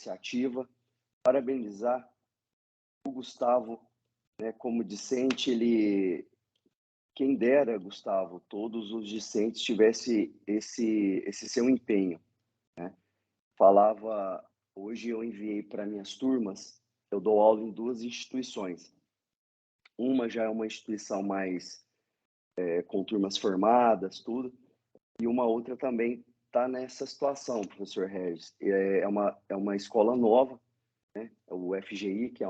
iniciativa, parabenizar o Gustavo, né, como discente. Quem dera, Gustavo, todos os discentes tivessem esse seu empenho, né? Hoje eu enviei para minhas turmas, eu dou aula em duas instituições. Uma já é uma instituição mais com turmas formadas, tudo, e uma outra também está nessa situação, professor Regis. É uma escola nova, né? É o FGI, que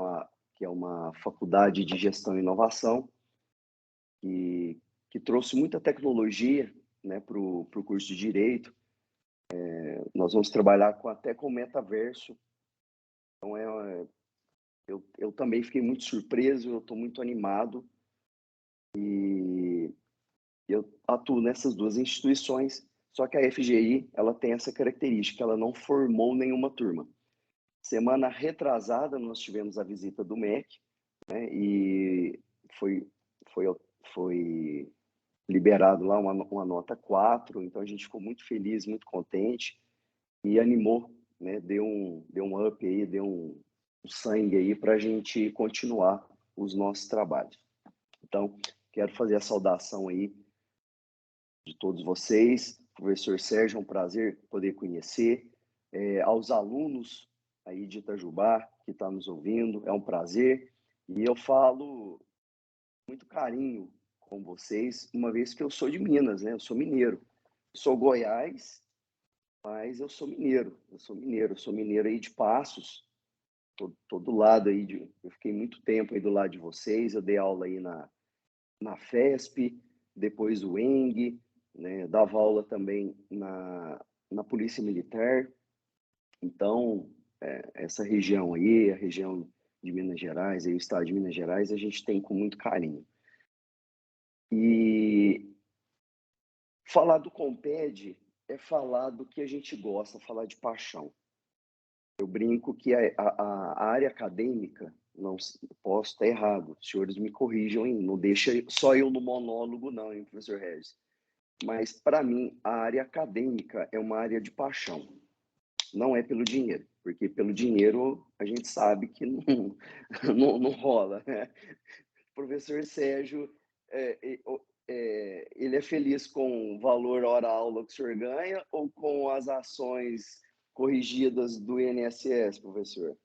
é uma faculdade de gestão e inovação, que trouxe muita tecnologia, né, para o curso de Direito. Nós vamos trabalhar até com metaverso. Então, eu também fiquei muito surpreso, eu estou muito animado. E eu atuo nessas duas instituições, só que a FGI, ela tem essa característica, ela não formou nenhuma turma. Semana retrasada, nós tivemos a visita do MEC, né, e foi liberado lá uma nota 4, então a gente ficou muito feliz, muito contente e animou, né, deu um up aí, deu um sangue aí para a gente continuar os nossos trabalhos. Então, quero fazer a saudação aí de todos vocês. Professor Sérgio, é um prazer poder conhecer. Aos alunos aí de Itajubá que estão nos ouvindo, é um prazer. E eu falo muito carinho com vocês, uma vez que eu sou de Minas, né? Eu sou mineiro. Sou Goiás, mas eu sou mineiro. Eu sou mineiro aí de Passos. Tô do lado aí eu fiquei muito tempo aí do lado de vocês. Eu dei aula aí na FESP, depois o ENG, né? Dava aula também na Polícia Militar. Então, essa região aí, a região de Minas Gerais, aí, o estado de Minas Gerais, a gente tem com muito carinho. E falar do Comped é falar do que a gente gosta, falar de paixão. Eu brinco que a área acadêmica, não posso estar errado, os senhores me corrijam, hein? Não deixa só eu no monólogo não, hein, professor Regis? Mas, para mim, a área acadêmica é uma área de paixão. Não é pelo dinheiro, porque pelo dinheiro a gente sabe que não rola, né? O professor Sérgio, ele é feliz com o valor hora-aula que o senhor ganha ou com as ações corrigidas do INSS, professor?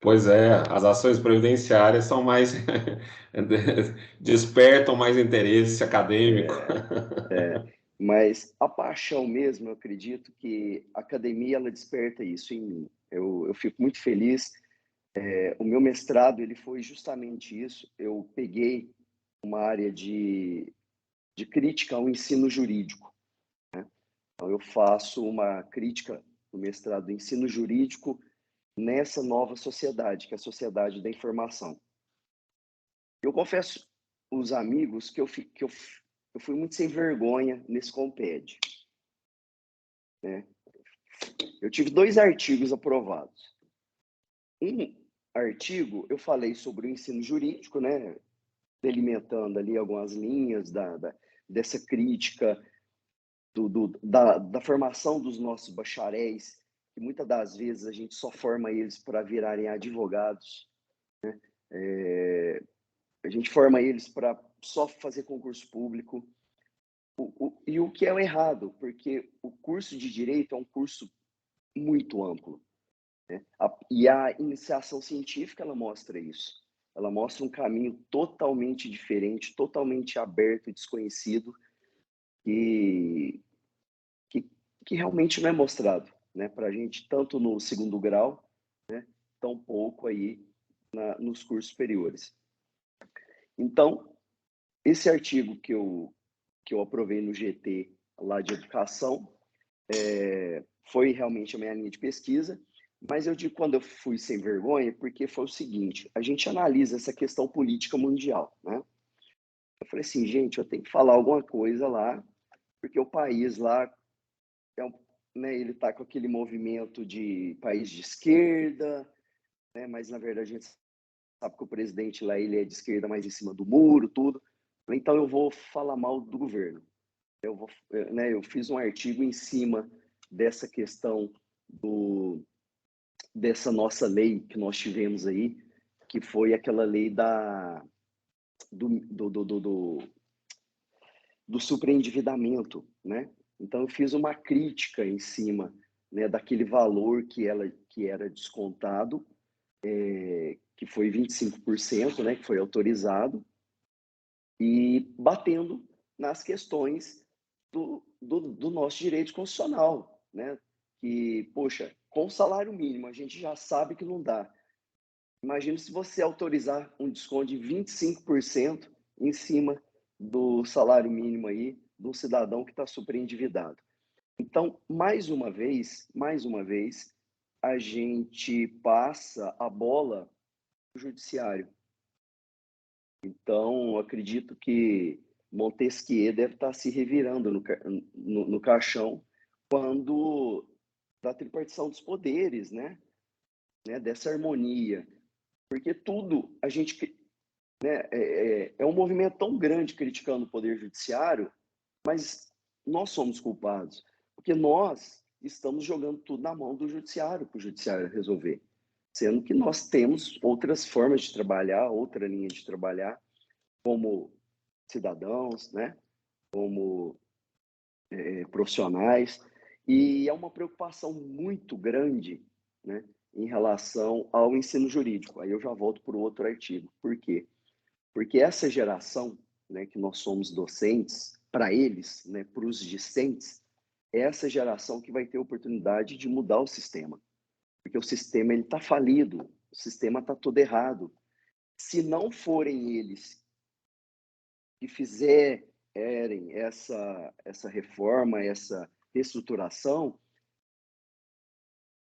Pois é, as ações previdenciárias são mais despertam mais interesse acadêmico. Mas a paixão mesmo, eu acredito que a academia ela desperta isso em mim. Eu fico muito feliz. O meu mestrado ele foi justamente isso. Eu peguei uma área de crítica ao ensino jurídico, né? Então, eu faço uma crítica no mestrado do ensino jurídico nessa nova sociedade, que é a sociedade da informação. Eu confesso os amigos que eu fui muito sem vergonha nesse Comped, né? Eu tive 2 artigos aprovados. Um artigo eu falei sobre o ensino jurídico, né? Delimitando ali algumas linhas dessa crítica da formação dos nossos bacharéis, que muitas das vezes a gente só forma eles para virarem advogados, né? A gente forma eles para só fazer concurso público. E o que é o errado, porque o curso de Direito é um curso muito amplo, né? E a iniciação científica, ela mostra isso. Ela mostra um caminho totalmente diferente, totalmente aberto e desconhecido, que, que realmente não é mostrado, né, para a gente, tanto no segundo grau, né, tão pouco aí nos cursos superiores. Então, esse artigo que eu aprovei no GT lá de educação foi realmente a minha linha de pesquisa, mas eu digo quando eu fui sem vergonha, porque foi o seguinte, a gente analisa essa questão política mundial, né? Eu falei assim, gente, eu tenho que falar alguma coisa lá, porque o país lá né, ele está com aquele movimento de país de esquerda, né, mas na verdade a gente sabe que o presidente lá ele é de esquerda, mais em cima do muro, tudo. Então eu vou falar mal do governo. Eu fiz um artigo em cima dessa questão dessa nossa lei que nós tivemos aí, que foi aquela lei do superendividamento, né? Então, eu fiz uma crítica em cima, né, daquele valor que era descontado, que foi 25%, né, que foi autorizado, e batendo nas questões do nosso direito constitucional, né? Que, poxa, com o salário mínimo a gente já sabe que não dá. Imagina se você autorizar um desconto de 25% em cima do salário mínimo aí de um cidadão que está super endividado. Então, mais uma vez, a gente passa a bola para o judiciário. Então, acredito que Montesquieu deve estar se revirando no caixão quando da tripartição dos poderes, né? Dessa harmonia. Porque tudo a gente... Né, é um movimento tão grande criticando o Poder Judiciário, mas nós somos culpados. Porque nós estamos jogando tudo na mão do Judiciário, para o Judiciário resolver. Sendo que nós temos outras formas de trabalhar, outra linha de trabalhar, como cidadãos, né? Como profissionais, e é uma preocupação muito grande, né, em relação ao ensino jurídico. Aí eu já volto para o outro artigo. Por quê? Porque essa geração, né, que nós somos docentes, para eles, né, para os discentes, é essa geração que vai ter a oportunidade de mudar o sistema. Porque o sistema está falido, o sistema está todo errado. Se não forem eles que fizerem essa reforma, essa reestruturação,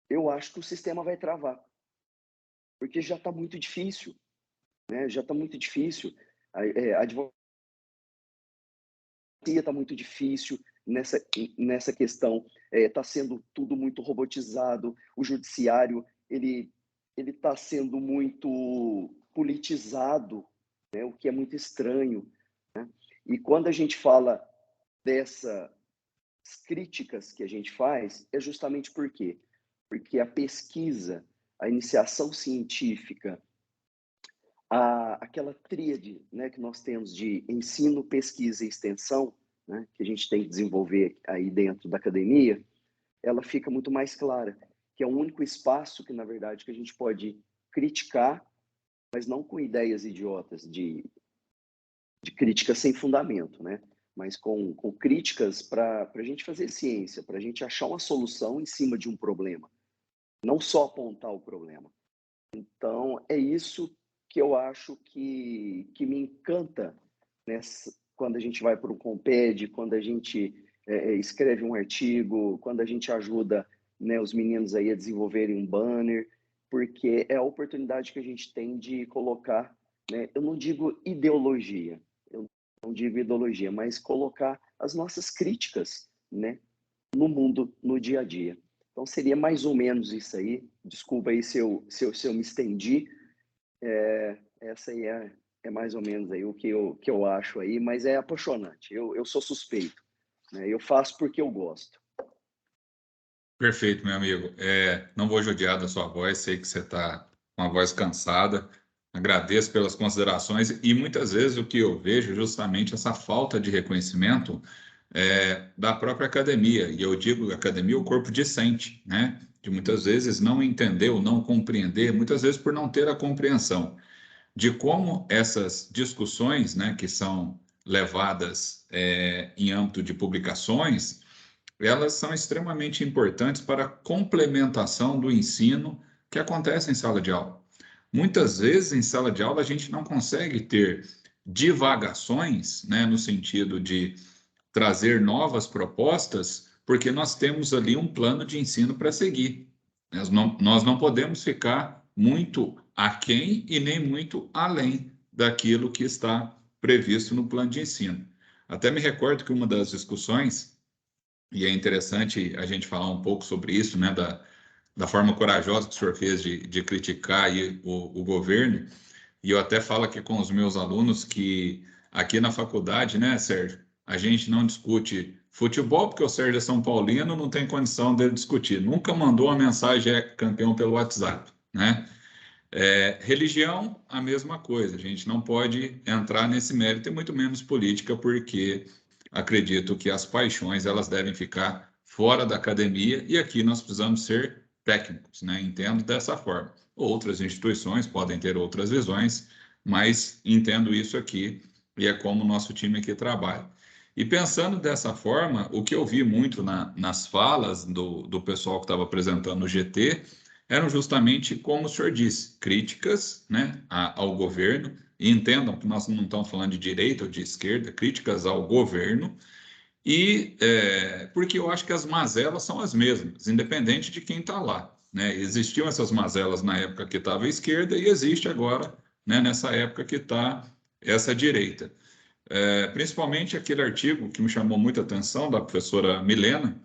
eu acho que o sistema vai travar. Porque já está muito difícil, né? Já está muito difícil. A advocacia está muito difícil nessa questão. Está sendo tudo muito robotizado. O judiciário ele está sendo muito politizado, né? O que é muito estranho. Né? E quando a gente fala dessas críticas que a gente faz, é justamente por quê? Porque a pesquisa, a iniciação científica, aquela tríade, né, que nós temos de ensino, pesquisa e extensão, né, que a gente tem que desenvolver aí dentro da academia, ela fica muito mais clara, que é o único espaço que, na verdade, que a gente pode criticar, mas não com ideias idiotas de críticas sem fundamento, né? Mas com críticas para a gente fazer ciência, para a gente achar uma solução em cima de um problema, não só apontar o problema. Então, é isso que eu acho que me encanta quando a gente vai para um comped, quando a gente escreve um artigo, quando a gente ajuda, né, os meninos aí a desenvolverem um banner, porque é a oportunidade que a gente tem de colocar, né, eu não digo ideologia, mas colocar as nossas críticas, né, no mundo, no dia a dia. Então, seria mais ou menos isso aí. Desculpa aí se eu me estendi. Essa aí é mais ou menos aí o que eu acho aí, mas é apaixonante. Eu sou suspeito, né? Eu faço porque eu gosto. Perfeito, meu amigo. Não vou judiar da sua voz, sei que você está com a voz cansada. Agradeço pelas considerações e muitas vezes o que eu vejo é justamente essa falta de reconhecimento da própria academia. E eu digo academia, o corpo discente, né? De muitas vezes não entender ou não compreender, muitas vezes por não ter a compreensão de como essas discussões, né, que são levadas em âmbito de publicações, elas são extremamente importantes para a complementação do ensino que acontece em sala de aula. Muitas vezes, em sala de aula, a gente não consegue ter divagações, né, no sentido de trazer novas propostas, porque nós temos ali um plano de ensino para seguir. Nós não podemos ficar muito aquém e nem muito além daquilo que está previsto no plano de ensino. Até me recordo que uma das discussões, e é interessante a gente falar um pouco sobre isso, né, da forma corajosa que o senhor fez de criticar aí o governo, e eu até falo aqui com os meus alunos que aqui na faculdade, né, Sérgio, a gente não discute futebol, porque o Sérgio é São Paulino, não tem condição dele discutir. Nunca mandou uma mensagem campeão pelo WhatsApp, né? Religião, a mesma coisa. A gente não pode entrar nesse mérito, e muito menos política, porque acredito que as paixões elas devem ficar fora da academia, e aqui nós precisamos ser técnicos, né? Entendo dessa forma. Outras instituições podem ter outras visões, mas entendo isso aqui, e é como o nosso time aqui trabalha. E pensando dessa forma, o que eu vi muito nas falas do pessoal que estava apresentando o GT eram justamente, como o senhor disse, críticas, né, ao governo, e entendam que nós não estamos falando de direita ou de esquerda, críticas ao governo, e porque eu acho que as mazelas são as mesmas, independente de quem está lá, né? Existiam essas mazelas na época que estava a esquerda e existe agora, né, nessa época que está essa direita. Principalmente aquele artigo que me chamou muita atenção, da professora Milena,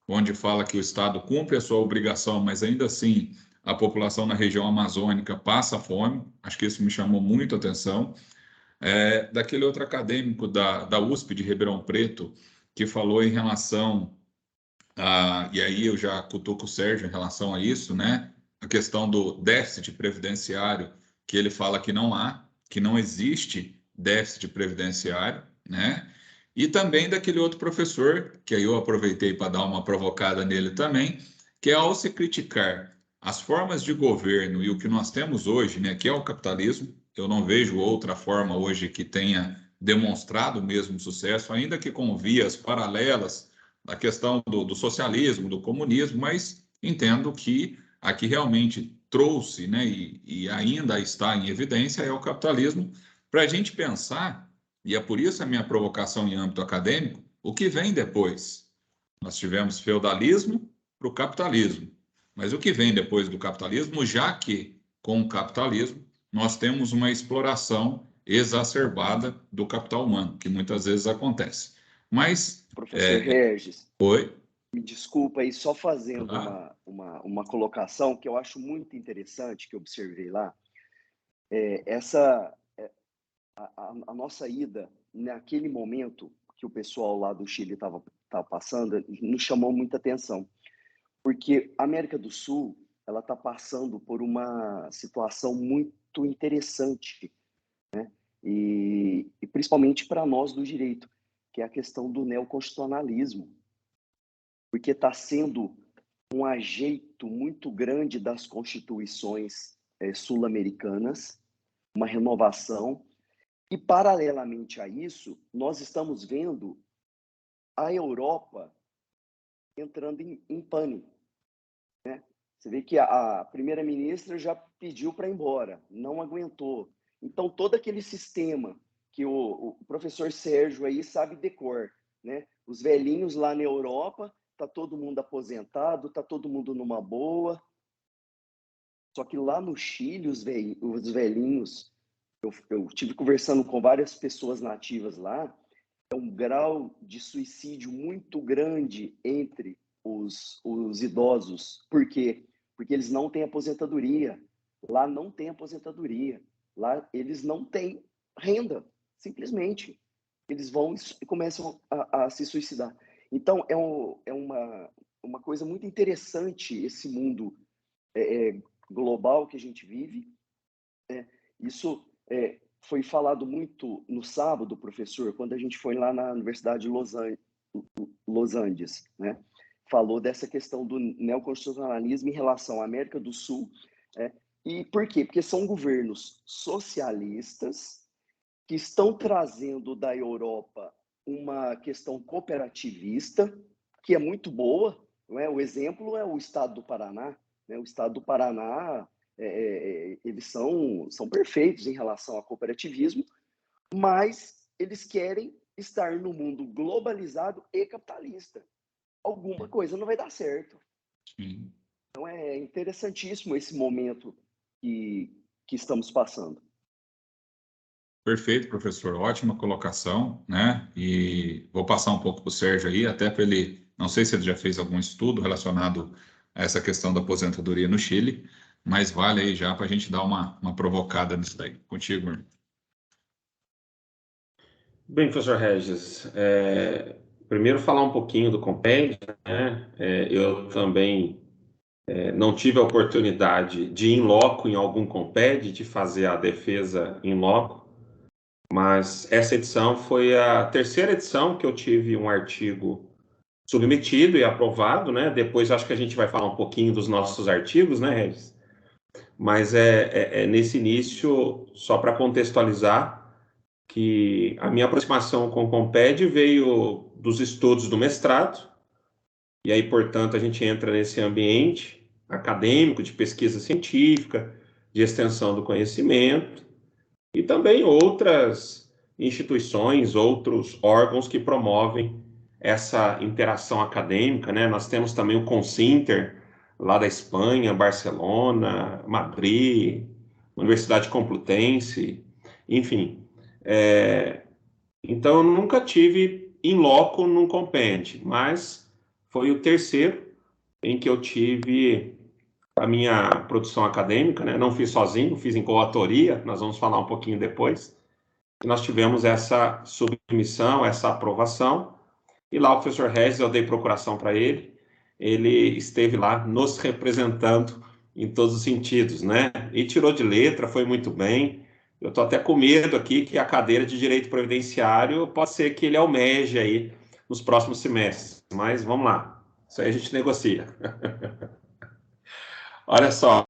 onde fala que o Estado cumpre a sua obrigação, mas ainda assim a população na região amazônica passa fome. Acho que isso me chamou muito a atenção. Daquele outro acadêmico da USP de Ribeirão Preto, que falou em relação e aí eu já cutuco o Sérgio em relação a isso, né? A questão do déficit previdenciário, que ele fala que não existe déficit previdenciário, né? E também daquele outro professor, que aí eu aproveitei para dar uma provocada nele também, que é ao se criticar as formas de governo e o que nós temos hoje, né, que é o capitalismo, eu não vejo outra forma hoje que tenha demonstrado o mesmo sucesso, ainda que com vias paralelas da questão do socialismo, do comunismo, mas entendo que aqui realmente trouxe, né, e ainda está em evidência, é o capitalismo, para a gente pensar, e é por isso a minha provocação em âmbito acadêmico, o que vem depois? Nós tivemos feudalismo para o capitalismo, mas o que vem depois do capitalismo, já que com o capitalismo nós temos uma exploração exacerbada do capital humano, que muitas vezes acontece. Mas Professor Regis, Oi? me desculpa aí, só fazendo Ah, uma colocação que eu acho muito interessante, que eu observei lá. A nossa ida, naquele momento que o pessoal lá do Chile estava passando, nos chamou muita atenção, porque a América do Sul ela está passando por uma situação muito interessante, e principalmente para nós do direito, que é a questão do neoconstitucionalismo, porque está sendo um ajeito muito grande das constituições sul-americanas, uma renovação, e paralelamente a isso, nós estamos vendo a Europa entrando em pânico, né? Você vê que a primeira-ministra já pediu para ir embora, não aguentou. Então, todo aquele sistema que o professor Sérgio aí sabe decor, né? Os velhinhos lá na Europa, tá todo mundo aposentado, tá todo mundo numa boa. Só que lá no Chile, os velhinhos, eu tive conversando com várias pessoas nativas lá, é um grau de suicídio muito grande entre os idosos. Por quê? Porque eles não têm aposentadoria. Lá não tem aposentadoria. Lá eles não têm renda, simplesmente. Eles vão e começam a se suicidar. Então, é uma coisa muito interessante esse mundo global que a gente vive. Isso foi falado muito no sábado, professor, quando a gente foi lá na Universidade de Los Andes, né? Falou dessa questão do neoconstitucionalismo em relação à América do Sul. E por quê? Porque são governos socialistas que estão trazendo da Europa uma questão cooperativista, que é muito boa. Não é? O exemplo é o estado do Paraná. Né? O estado do Paraná, eles são perfeitos em relação ao cooperativismo, mas eles querem estar no mundo globalizado e capitalista. Alguma coisa não vai dar certo. sim. Então é interessantíssimo esse momento que estamos passando. Perfeito, professor. Ótima colocação, né? E vou passar um pouco para o Sérgio aí, até para ele, não sei se ele já fez algum estudo relacionado a essa questão da aposentadoria no Chile, mas vale aí já para a gente dar uma provocada nisso daí. Contigo, irmão. Bem, professor Regis, primeiro falar um pouquinho do Comped, né? Eu também não tive a oportunidade de ir in loco em algum Comped, de fazer a defesa in loco, mas essa edição foi a terceira edição que eu tive um artigo submetido e aprovado, né? Depois acho que a gente vai falar um pouquinho dos nossos artigos, né, Regis? Mas nesse início, só para contextualizar, que a minha aproximação com o Comped veio dos estudos do mestrado, e aí, portanto, a gente entra nesse ambiente acadêmico, de pesquisa científica, de extensão do conhecimento, e também outras instituições, outros órgãos que promovem essa interação acadêmica, né? Nós temos também o Consinter, lá da Espanha, Barcelona, Madrid, Universidade Complutense, enfim. Então, eu nunca tive in loco num compêndio, mas foi o terceiro em que eu tive a minha produção acadêmica, né? Não fiz sozinho, fiz em coautoria, nós vamos falar um pouquinho depois. E nós tivemos essa submissão, essa aprovação, e lá o professor Regis, eu dei procuração para ele, ele esteve lá nos representando em todos os sentidos, né? E tirou de letra, foi muito bem. Eu estou até com medo aqui que a cadeira de Direito Previdenciário pode ser que ele almeje aí nos próximos semestres, mas vamos lá, isso aí a gente negocia. Olha só,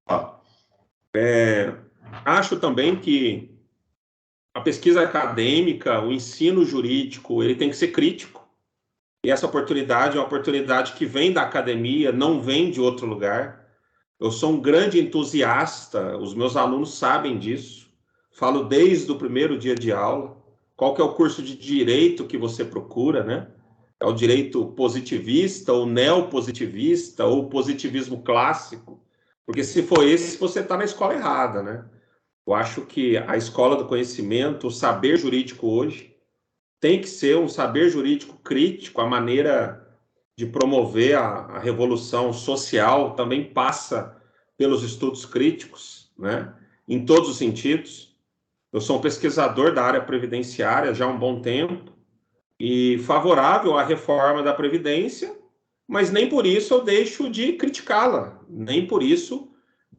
acho também que a pesquisa acadêmica, o ensino jurídico, ele tem que ser crítico, e essa oportunidade é uma oportunidade que vem da academia, não vem de outro lugar. Eu sou um grande entusiasta, os meus alunos sabem disso, falo desde o primeiro dia de aula, qual que é o curso de direito que você procura, né? É o direito positivista, ou neopositivista, ou positivismo clássico, porque se for esse, você está na escola errada, né? Eu acho que a escola do conhecimento, o saber jurídico hoje, tem que ser um saber jurídico crítico, a maneira de promover a revolução social também passa pelos estudos críticos, né? Em todos os sentidos. Eu sou um pesquisador da área previdenciária já há um bom tempo e favorável à reforma da Previdência, mas nem por isso eu deixo de criticá-la, nem por isso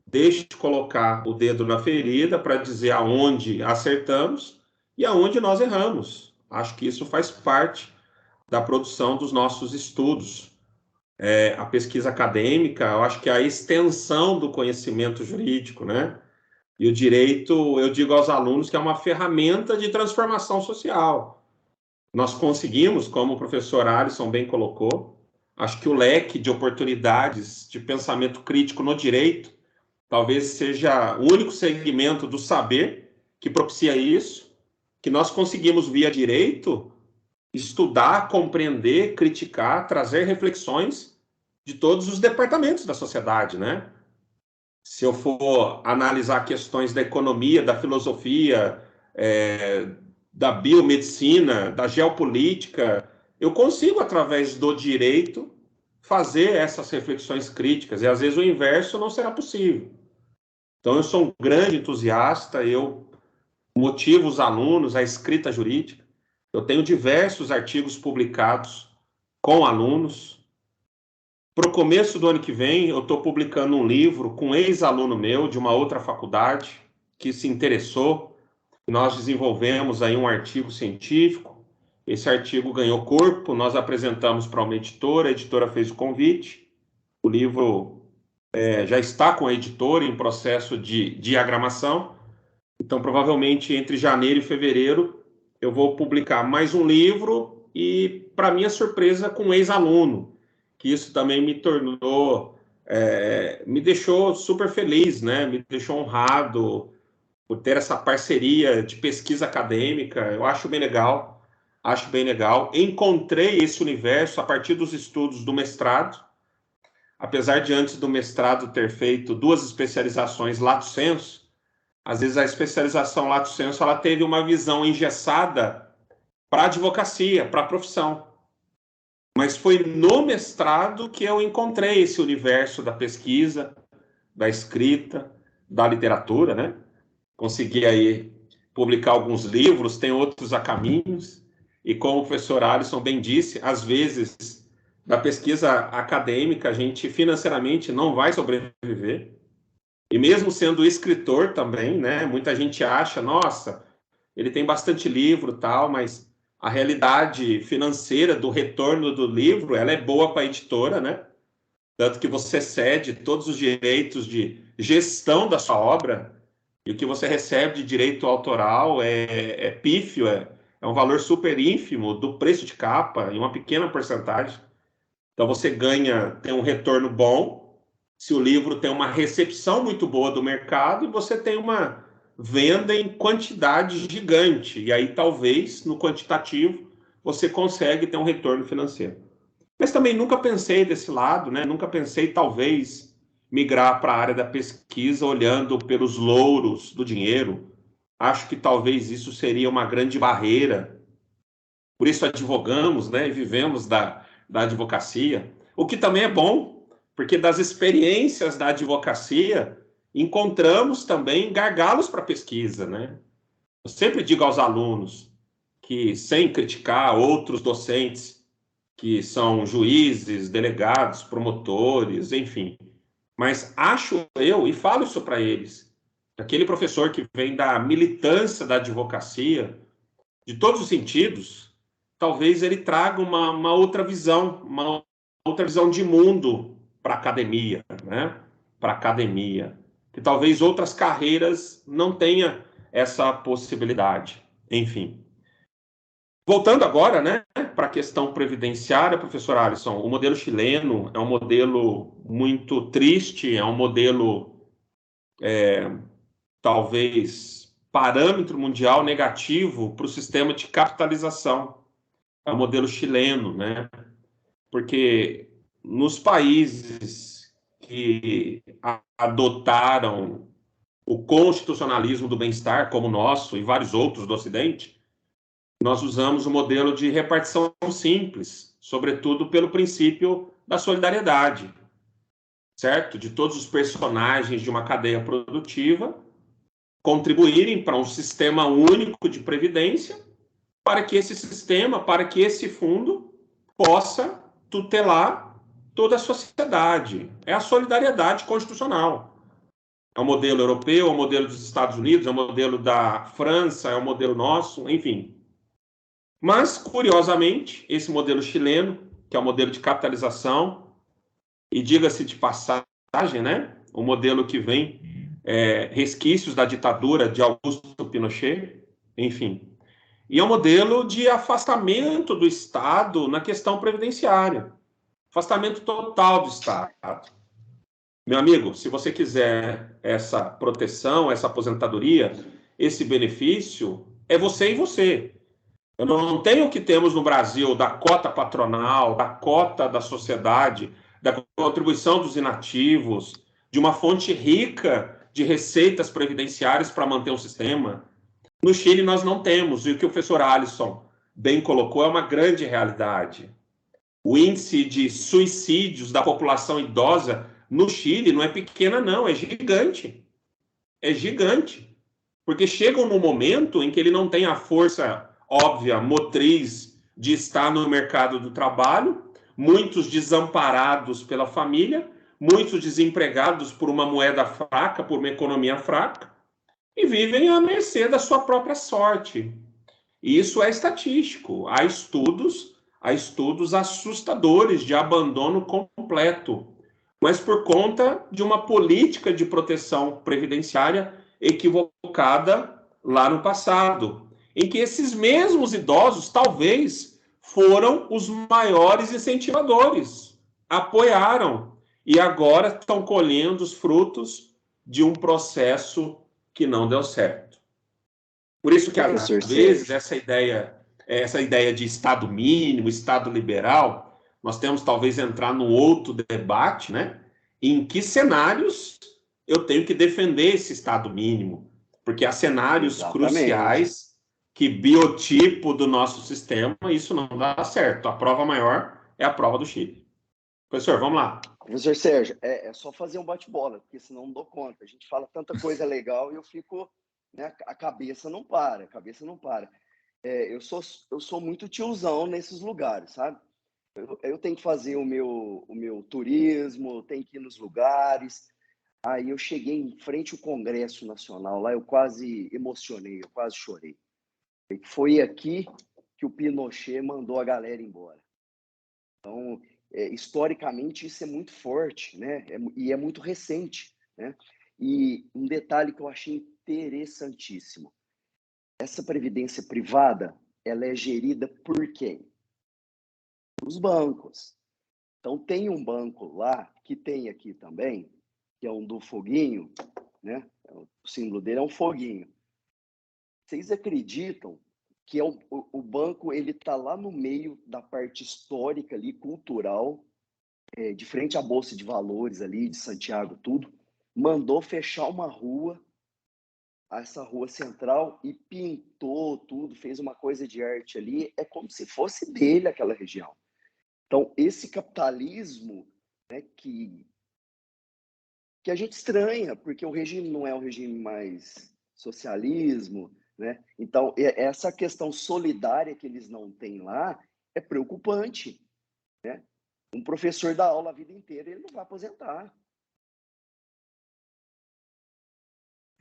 deixo de colocar o dedo na ferida para dizer aonde acertamos e aonde nós erramos. Acho que isso faz parte da produção dos nossos estudos. A pesquisa acadêmica, eu acho que é a extensão do conhecimento jurídico, né? E o direito, eu digo aos alunos que é uma ferramenta de transformação social. Nós conseguimos, como o professor Alisson bem colocou, acho que o leque de oportunidades de pensamento crítico no direito talvez seja o único segmento do saber que propicia isso, que nós conseguimos, via direito, estudar, compreender, criticar, trazer reflexões de todos os departamentos da sociedade, né? Se eu for analisar questões da economia, da filosofia, da biomedicina, da geopolítica, eu consigo, através do direito, fazer essas reflexões críticas, e às vezes o inverso não será possível. Então, eu sou um grande entusiasta, eu motivo os alunos à escrita jurídica, eu tenho diversos artigos publicados com alunos. Para o começo do ano que vem, eu estou publicando um livro com um ex-aluno meu de uma outra faculdade que se interessou. Nós desenvolvemos aí um artigo científico. Esse artigo ganhou corpo, nós apresentamos para uma editora, a editora fez o convite. O livro já está com a editora em processo de diagramação. Então, provavelmente, entre janeiro e fevereiro, eu vou publicar mais um livro e, para minha surpresa, com um ex-aluno, que isso também me tornou, me deixou super feliz, né? Me deixou honrado por ter essa parceria de pesquisa acadêmica. Eu acho bem legal, acho bem legal. Encontrei esse universo a partir dos estudos do mestrado, apesar de antes do mestrado ter feito 2 especializações lato sensu. Às vezes a especialização lato sensu ela teve uma visão engessada para a advocacia, para a profissão. Mas foi no mestrado que eu encontrei esse universo da pesquisa, da escrita, da literatura, né? Consegui aí publicar alguns livros, tem outros a caminhos, e como o professor Alisson bem disse, às vezes, da pesquisa acadêmica, a gente financeiramente não vai sobreviver. E mesmo sendo escritor também, né, muita gente acha, nossa, ele tem bastante livro e tal, mas a realidade financeira do retorno do livro, ela é boa para a editora, né? Tanto que você cede todos os direitos de gestão da sua obra, e o que você recebe de direito autoral é pífio, é um valor super ínfimo do preço de capa, em uma pequena porcentagem. Então você ganha, tem um retorno bom, se o livro tem uma recepção muito boa do mercado, e você tem uma venda em quantidade gigante, e aí talvez, no quantitativo, você consegue ter um retorno financeiro. Mas também nunca pensei desse lado, né? Nunca pensei, talvez, migrar para a área da pesquisa olhando pelos louros do dinheiro. Acho que talvez isso seria uma grande barreira. Por isso advogamos, né? E vivemos da advocacia. O que também é bom, porque das experiências da advocacia, encontramos também gargalos para a pesquisa, né? Eu sempre digo aos alunos que, sem criticar outros docentes, que são juízes, delegados, promotores, enfim. Mas acho eu, e falo isso para eles, aquele professor que vem da militância da advocacia, de todos os sentidos, talvez ele traga uma outra visão, uma outra visão de mundo para a academia, né? Para a academia, que talvez outras carreiras não tenham essa possibilidade. Enfim. Voltando agora, né, para a questão previdenciária, professor Alisson, o modelo chileno é um modelo muito triste, é um modelo, talvez, parâmetro mundial negativo para o sistema de capitalização. É o modelo chileno, né? Porque nos países que adotaram o constitucionalismo do bem-estar, como o nosso e vários outros do Ocidente, nós usamos o modelo de repartição simples, sobretudo pelo princípio da solidariedade, certo? De todos os personagens de uma cadeia produtiva contribuírem para um sistema único de previdência, para que esse sistema, para que esse fundo possa tutelar toda a sociedade. É a solidariedade constitucional. É o modelo europeu, é o modelo dos Estados Unidos, é o modelo da França, é o modelo nosso, enfim. Mas, curiosamente, esse modelo chileno, que é o modelo de capitalização, e diga-se de passagem, né, o modelo que vem resquícios da ditadura de Augusto Pinochet, enfim, e é um modelo de afastamento do Estado na questão previdenciária, afastamento total do Estado. Meu amigo, se você quiser essa proteção, essa aposentadoria, esse benefício, é você e você. Eu não tenho o que temos no Brasil da cota patronal, da cota da sociedade, da contribuição dos inativos, de uma fonte rica de receitas previdenciárias para manter o sistema. No Chile nós não temos, e o que o professor Alisson bem colocou é uma grande realidade. O índice de suicídios da população idosa no Chile não é pequena, não, é gigante. É gigante. Porque chegam no momento em que ele não tem a força óbvia, motriz, de estar no mercado do trabalho, muitos desamparados pela família, muitos desempregados por uma moeda fraca, por uma economia fraca, e vivem à mercê da sua própria sorte. E isso é estatístico. Há estudos assustadores de abandono completo, mas por conta de uma política de proteção previdenciária equivocada lá no passado, em que esses mesmos idosos talvez foram os maiores incentivadores, apoiaram e agora estão colhendo os frutos de um processo que não deu certo. Por isso que às vezes essa ideia de Estado mínimo, Estado liberal, nós temos talvez entrar num outro debate, né? Em que cenários eu tenho que defender esse Estado mínimo? Porque há cenários cruciais que biotipo do nosso sistema, isso não dá certo. A prova maior é a prova do Chile. Professor, vamos lá. Professor Sérgio, é só fazer um bate-bola, porque senão não dou conta. A gente fala tanta coisa legal e eu fico, né, a cabeça não para. eu sou muito tiozão nesses lugares, sabe? Eu tenho que fazer o meu turismo, tenho que ir nos lugares. Aí eu cheguei em frente ao Congresso Nacional, lá eu quase emocionei, eu quase chorei. Foi aqui que o Pinochet mandou a galera embora. Então, historicamente, isso é muito forte, né? E é muito recente, né? E um detalhe que eu achei interessantíssimo. Essa previdência privada, ela é gerida por quem? Os bancos. Então, tem um banco lá, que tem aqui também, que é um do foguinho, né? O símbolo dele é um foguinho. Vocês acreditam que o banco ele está lá no meio da parte histórica ali, cultural, de frente à Bolsa de Valores ali de Santiago, tudo, mandou fechar uma rua, essa rua central, e pintou tudo, fez uma coisa de arte ali, é como se fosse dele aquela região. Então, esse capitalismo, né, que a gente estranha, porque o regime não é um regime mais socialismo, né? Então, essa questão solidária que eles não têm lá é preocupante, né? Um professor dá aula a vida inteira, ele não vai aposentar.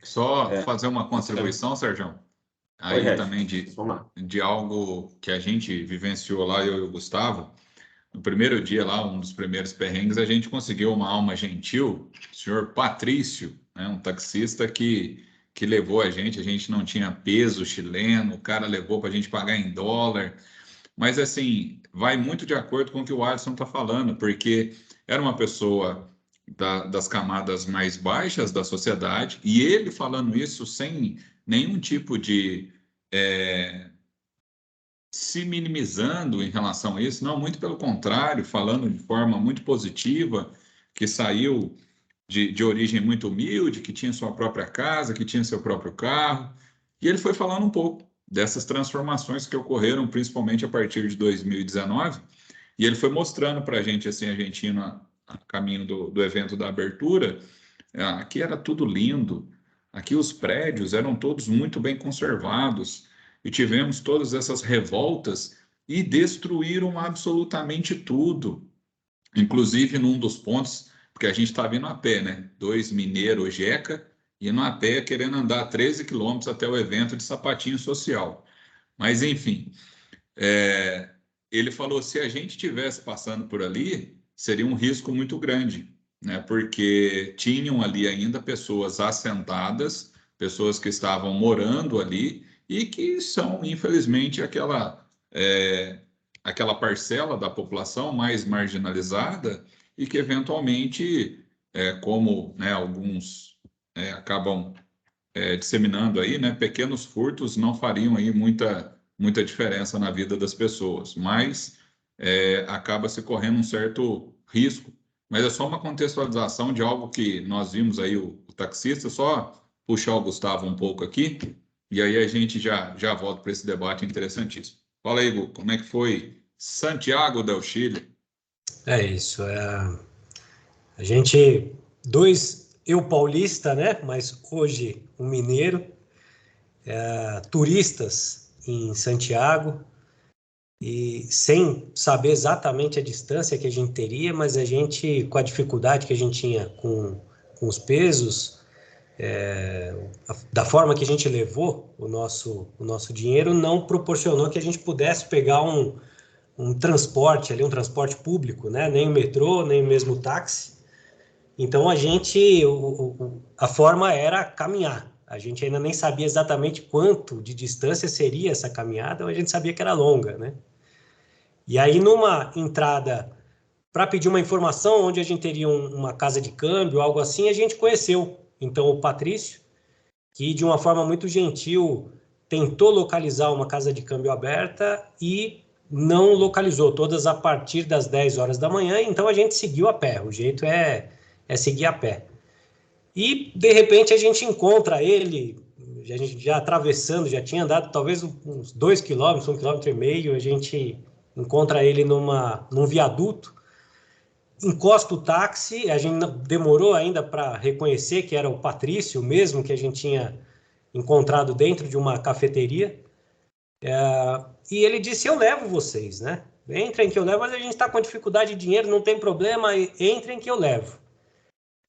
Só fazer uma contribuição, Sérgio, aí também de algo que a gente vivenciou lá, eu e o Gustavo. No primeiro dia lá, um dos primeiros perrengues, a gente conseguiu uma alma gentil, o senhor Patrício, né, um taxista que levou a gente não tinha peso chileno, o cara levou para a gente pagar em dólar, mas assim, vai muito de acordo com o que o Alisson está falando, porque era uma pessoa das camadas mais baixas da sociedade, e ele falando isso sem nenhum tipo de se minimizando em relação a isso, não, muito pelo contrário, falando de forma muito positiva, que saiu de origem muito humilde, que tinha sua própria casa, que tinha seu próprio carro, e ele foi falando um pouco dessas transformações que ocorreram, principalmente a partir de 2019, e ele foi mostrando para a gente, assim, a gente indo a caminho do evento da abertura, aqui era tudo lindo, aqui os prédios eram todos muito bem conservados, e tivemos todas essas revoltas e destruíram absolutamente tudo. Inclusive, num dos pontos, porque a gente estava indo a pé, né? 2 mineiros jeca, indo a pé, querendo andar 13 quilômetros até o evento de sapatinho social. Mas, enfim, ele falou, se a gente estivesse passando por ali, seria um risco muito grande, né? Porque tinham ali ainda pessoas assentadas, pessoas que estavam morando ali e que são, infelizmente, aquela parcela da população mais marginalizada e que, eventualmente, como, né, alguns acabam disseminando aí, né, pequenos furtos não fariam aí muita diferença na vida das pessoas, mas acaba se correndo um certo risco. Mas é só uma contextualização de algo que nós vimos aí, o taxista, só puxar o Gustavo um pouco aqui, e aí a gente já volta para esse debate interessantíssimo. Fala aí, Gu, como é que foi Santiago del Chile? É isso, a gente, eu paulista, né, mas hoje um mineiro, turistas em Santiago, e sem saber exatamente a distância que a gente teria, mas a gente, com a dificuldade que a gente tinha com os pesos, da forma que a gente levou o nosso dinheiro, não proporcionou que a gente pudesse pegar um transporte ali, um transporte público, né? Nem o metrô, nem mesmo o táxi. Então a forma era caminhar. A gente ainda nem sabia exatamente quanto de distância seria essa caminhada, mas a gente sabia que era longa, né? E aí, numa entrada para pedir uma informação onde a gente teria uma casa de câmbio, algo assim, a gente conheceu, então, o Patrício, que de uma forma muito gentil tentou localizar uma casa de câmbio aberta e não localizou, todas a partir das 10 horas da manhã, então a gente seguiu a pé, o jeito é seguir a pé. E, de repente, a gente encontra ele, a gente já atravessando, já tinha andado talvez uns 2 quilômetros, 1,5 quilômetros, a gente encontra ele num viaduto, encosta o táxi, a gente demorou ainda para reconhecer que era o Patrício mesmo, que a gente tinha encontrado dentro de uma cafeteria, E ele disse, eu levo vocês, né? Entrem que eu levo, mas a gente está com dificuldade de dinheiro, não tem problema, entrem que eu levo.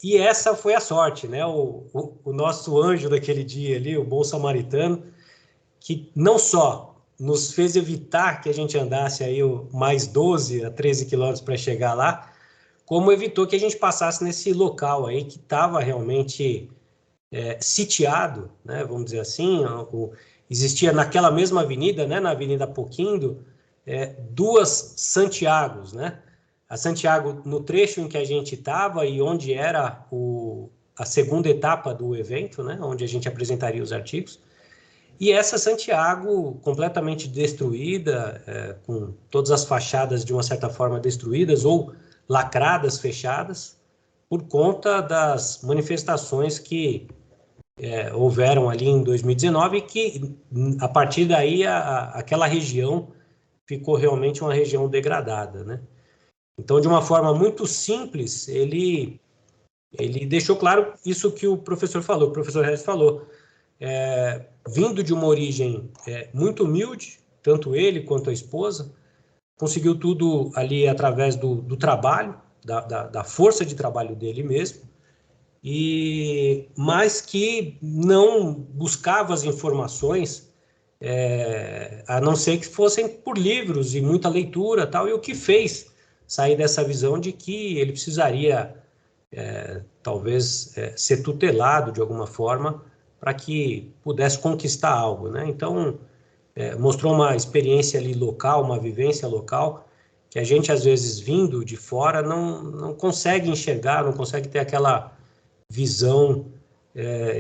E essa foi a sorte, né? O nosso anjo daquele dia ali, o bom samaritano, que não só nos fez evitar que a gente andasse aí mais 12 a 13 quilômetros para chegar lá, como evitou que a gente passasse nesse local aí que estava realmente sitiado, né? Vamos dizer assim, existia naquela mesma avenida, né? Na Avenida Apoquindo, duas Santiagos, né? A Santiago no trecho em que a gente estava e onde era a segunda etapa do evento, né? Onde a gente apresentaria os artigos. E essa Santiago completamente destruída, com todas as fachadas de uma certa forma destruídas ou lacradas, fechadas, por conta das manifestações que houveram ali em 2019 e que, a partir daí, aquela região ficou realmente uma região degradada, né? Então, de uma forma muito simples, ele deixou claro isso que o professor falou, o professor Regis falou, vindo de uma origem muito humilde, tanto ele quanto a esposa, conseguiu tudo ali através do trabalho, da força de trabalho dele mesmo, mas que não buscava as informações, a não ser que fossem por livros e muita leitura, tal, e o que fez sair dessa visão de que ele precisaria, talvez, ser tutelado de alguma forma para que pudesse conquistar algo, né? Então, mostrou uma experiência ali local, uma vivência local, que a gente, às vezes, vindo de fora, não consegue enxergar, não consegue ter aquela visão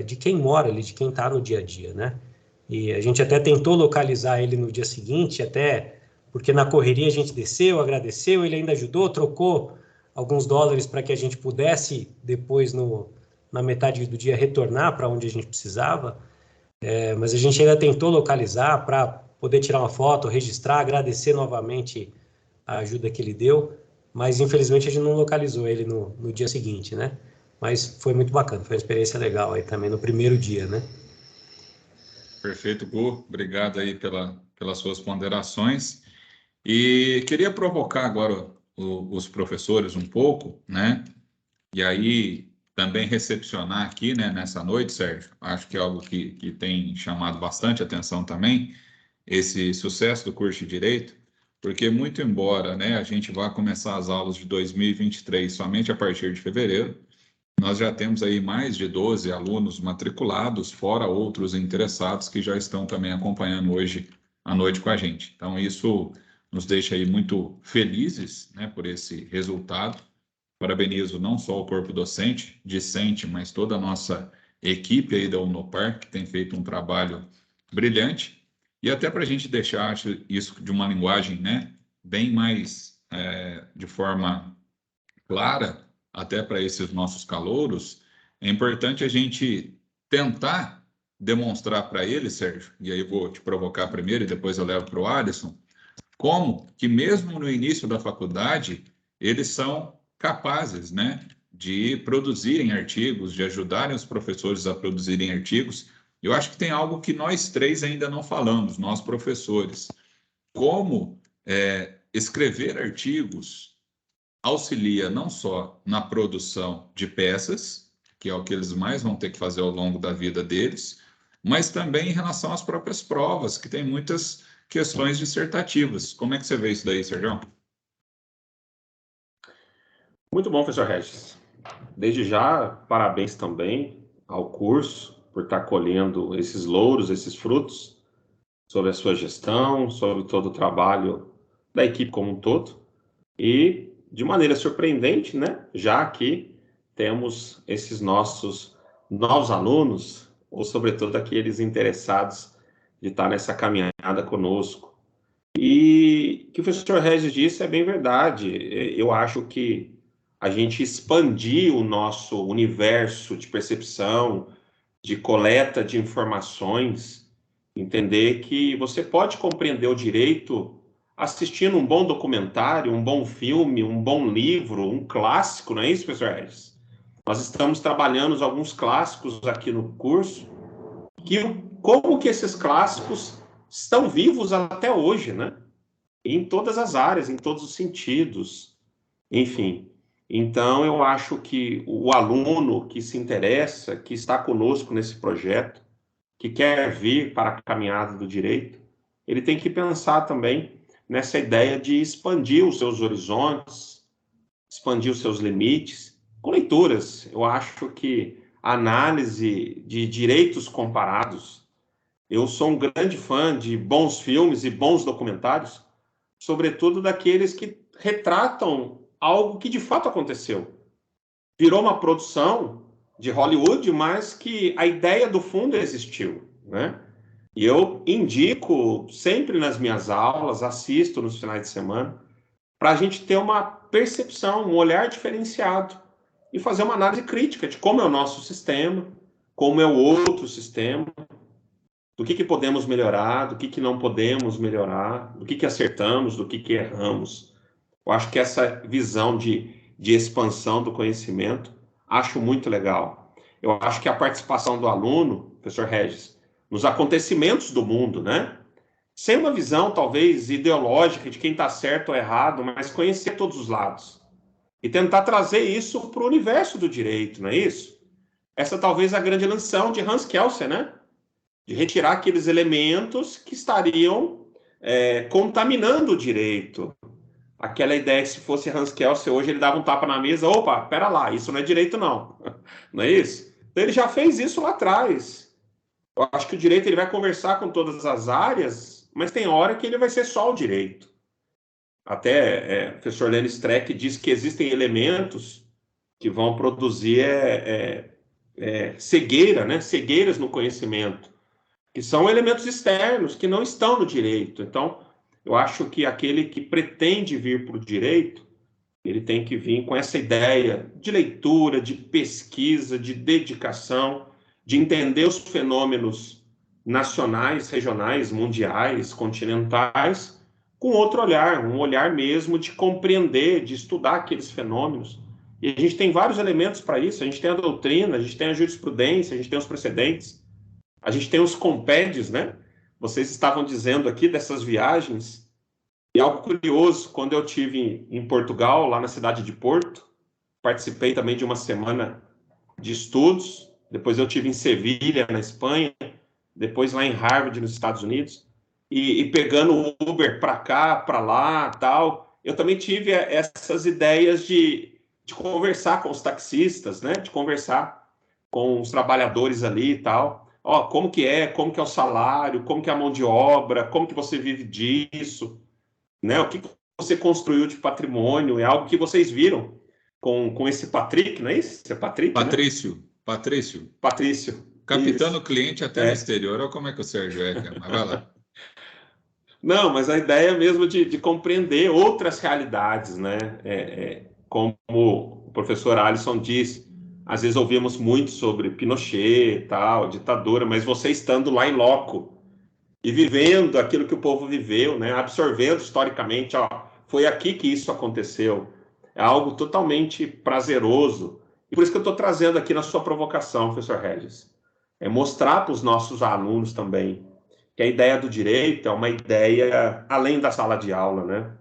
de quem mora ali, de quem está no dia a dia, né? E a gente até tentou localizar ele no dia seguinte, até porque na correria a gente desceu, agradeceu, ele ainda ajudou, trocou alguns dólares para que a gente pudesse, depois, na metade do dia, retornar para onde a gente precisava, mas a gente ainda tentou localizar para poder tirar uma foto, registrar, agradecer novamente a ajuda que ele deu, mas infelizmente a gente não localizou ele no dia seguinte, né? Mas foi muito bacana, foi uma experiência legal aí também no primeiro dia, né? Perfeito, Gu. Obrigado aí pelas suas ponderações. E queria provocar agora os professores um pouco, né? E aí também recepcionar aqui, né, nessa noite, Sérgio, acho que é algo que tem chamado bastante atenção também, esse sucesso do curso de Direito, porque muito embora, né, a gente vá começar as aulas de 2023 somente a partir de fevereiro, nós já temos aí mais de 12 alunos matriculados, fora outros interessados que já estão também acompanhando hoje à noite com a gente. Então, isso nos deixa aí muito felizes, né, por esse resultado. Parabenizo não só o corpo docente, discente, mas toda a nossa equipe aí da Unopar, que tem feito um trabalho brilhante. E até para a gente deixar isso de uma linguagem, né, bem mais de forma clara, até para esses nossos calouros, é importante a gente tentar demonstrar para eles, Sérgio, e aí eu vou te provocar primeiro e depois eu levo para o Alisson, como que mesmo no início da faculdade, eles são capazes, né, de produzirem artigos, de ajudarem os professores a produzirem artigos. Eu acho que tem algo que nós três ainda não falamos, nós professores. Como escrever artigos auxilia não só na produção de peças, que é o que eles mais vão ter que fazer ao longo da vida deles, mas também em relação às próprias provas, que tem muitas questões dissertativas. Como é que você vê isso daí, Sérgio? Muito bom, professor Regis. Desde já, parabéns também ao curso por estar colhendo esses louros, esses frutos, sobre a sua gestão, sobre todo o trabalho da equipe como um todo. E, de maneira surpreendente, né, já que temos esses nossos novos alunos, ou sobretudo aqueles interessados de estar nessa caminhada conosco. E o que o professor Regis disse é bem verdade. Eu acho que a gente expandir o nosso universo de percepção, de coleta de informações, entender que você pode compreender o direito assistindo um bom documentário, um bom filme, um bom livro, um clássico, não é isso, professor Regis? Nós estamos trabalhando alguns clássicos aqui no curso, como que esses clássicos estão vivos até hoje, né? Em todas as áreas, em todos os sentidos, enfim. Então, eu acho que o aluno que se interessa, que está conosco nesse projeto, que quer vir para a caminhada do direito, ele tem que pensar também nessa ideia de expandir os seus horizontes, expandir os seus limites, com leituras. Eu acho que a análise de direitos comparados, eu sou um grande fã de bons filmes e bons documentários, sobretudo daqueles que retratam algo que de fato aconteceu. Virou uma produção de Hollywood, mas que a ideia do fundo existiu, né? E eu indico sempre nas minhas aulas, assisto nos finais de semana, para a gente ter uma percepção, um olhar diferenciado e fazer uma análise crítica de como é o nosso sistema, como é o outro sistema, do que podemos melhorar, do que não podemos melhorar, do que acertamos, do que erramos. Eu acho que essa visão de expansão do conhecimento, acho muito legal. Eu acho que a participação do aluno, professor Regis, nos acontecimentos do mundo, né? Sem uma visão, talvez, ideológica de quem está certo ou errado, mas conhecer todos os lados. E tentar trazer isso para o universo do direito, não é isso? Essa talvez é a grande lição de Hans Kelsen, né? De retirar aqueles elementos que estariam contaminando o direito. Aquela ideia que se fosse Hans Kelsen hoje, ele dava um tapa na mesa, opa, pera lá, isso não é direito não. Não é isso? Então ele já fez isso lá atrás. Eu acho que o direito ele vai conversar com todas as áreas, mas tem hora que ele vai ser só o direito. Até o professor Lenny Streck diz que existem elementos que vão produzir cegueira, né? Cegueiras no conhecimento, que são elementos externos, que não estão no direito. Então, eu acho que aquele que pretende vir para o direito, ele tem que vir com essa ideia de leitura, de pesquisa, de dedicação, de entender os fenômenos nacionais, regionais, mundiais, continentais, com outro olhar, um olhar mesmo de compreender, de estudar aqueles fenômenos. E a gente tem vários elementos para isso. A gente tem a doutrina, a gente tem a jurisprudência, a gente tem os precedentes, a gente tem os compêndios, né? Vocês estavam dizendo aqui dessas viagens. E algo curioso, quando eu estive em Portugal, lá na cidade de Porto, participei também de uma semana de estudos, depois eu estive em Sevilha, na Espanha, depois lá em Harvard, nos Estados Unidos, e pegando o Uber para cá, para lá, tal, eu também tive essas ideias de conversar com os taxistas, né? De conversar com os trabalhadores ali e tal. Ó, como que é o salário, como que é a mão de obra, como que você vive disso, né? O que você construiu de patrimônio, é algo que vocês viram com esse Patrick, não é isso? É Patrick, Patrício, né? Patrício. Capitando Isso. cliente até no exterior, olha como é que o Sérgio cara. Mas vai lá. Não, mas a ideia mesmo de compreender outras realidades, né? Como o professor Alisson disse, às vezes ouvimos muito sobre Pinochet e tal, ditadura, mas você estando lá em loco e vivendo aquilo que o povo viveu, né? Absorvendo historicamente, ó, foi aqui que isso aconteceu. É algo totalmente prazeroso. E por isso que eu estou trazendo aqui na sua provocação, professor Regis, mostrar para os nossos alunos também que a ideia do direito é uma ideia além da sala de aula, né?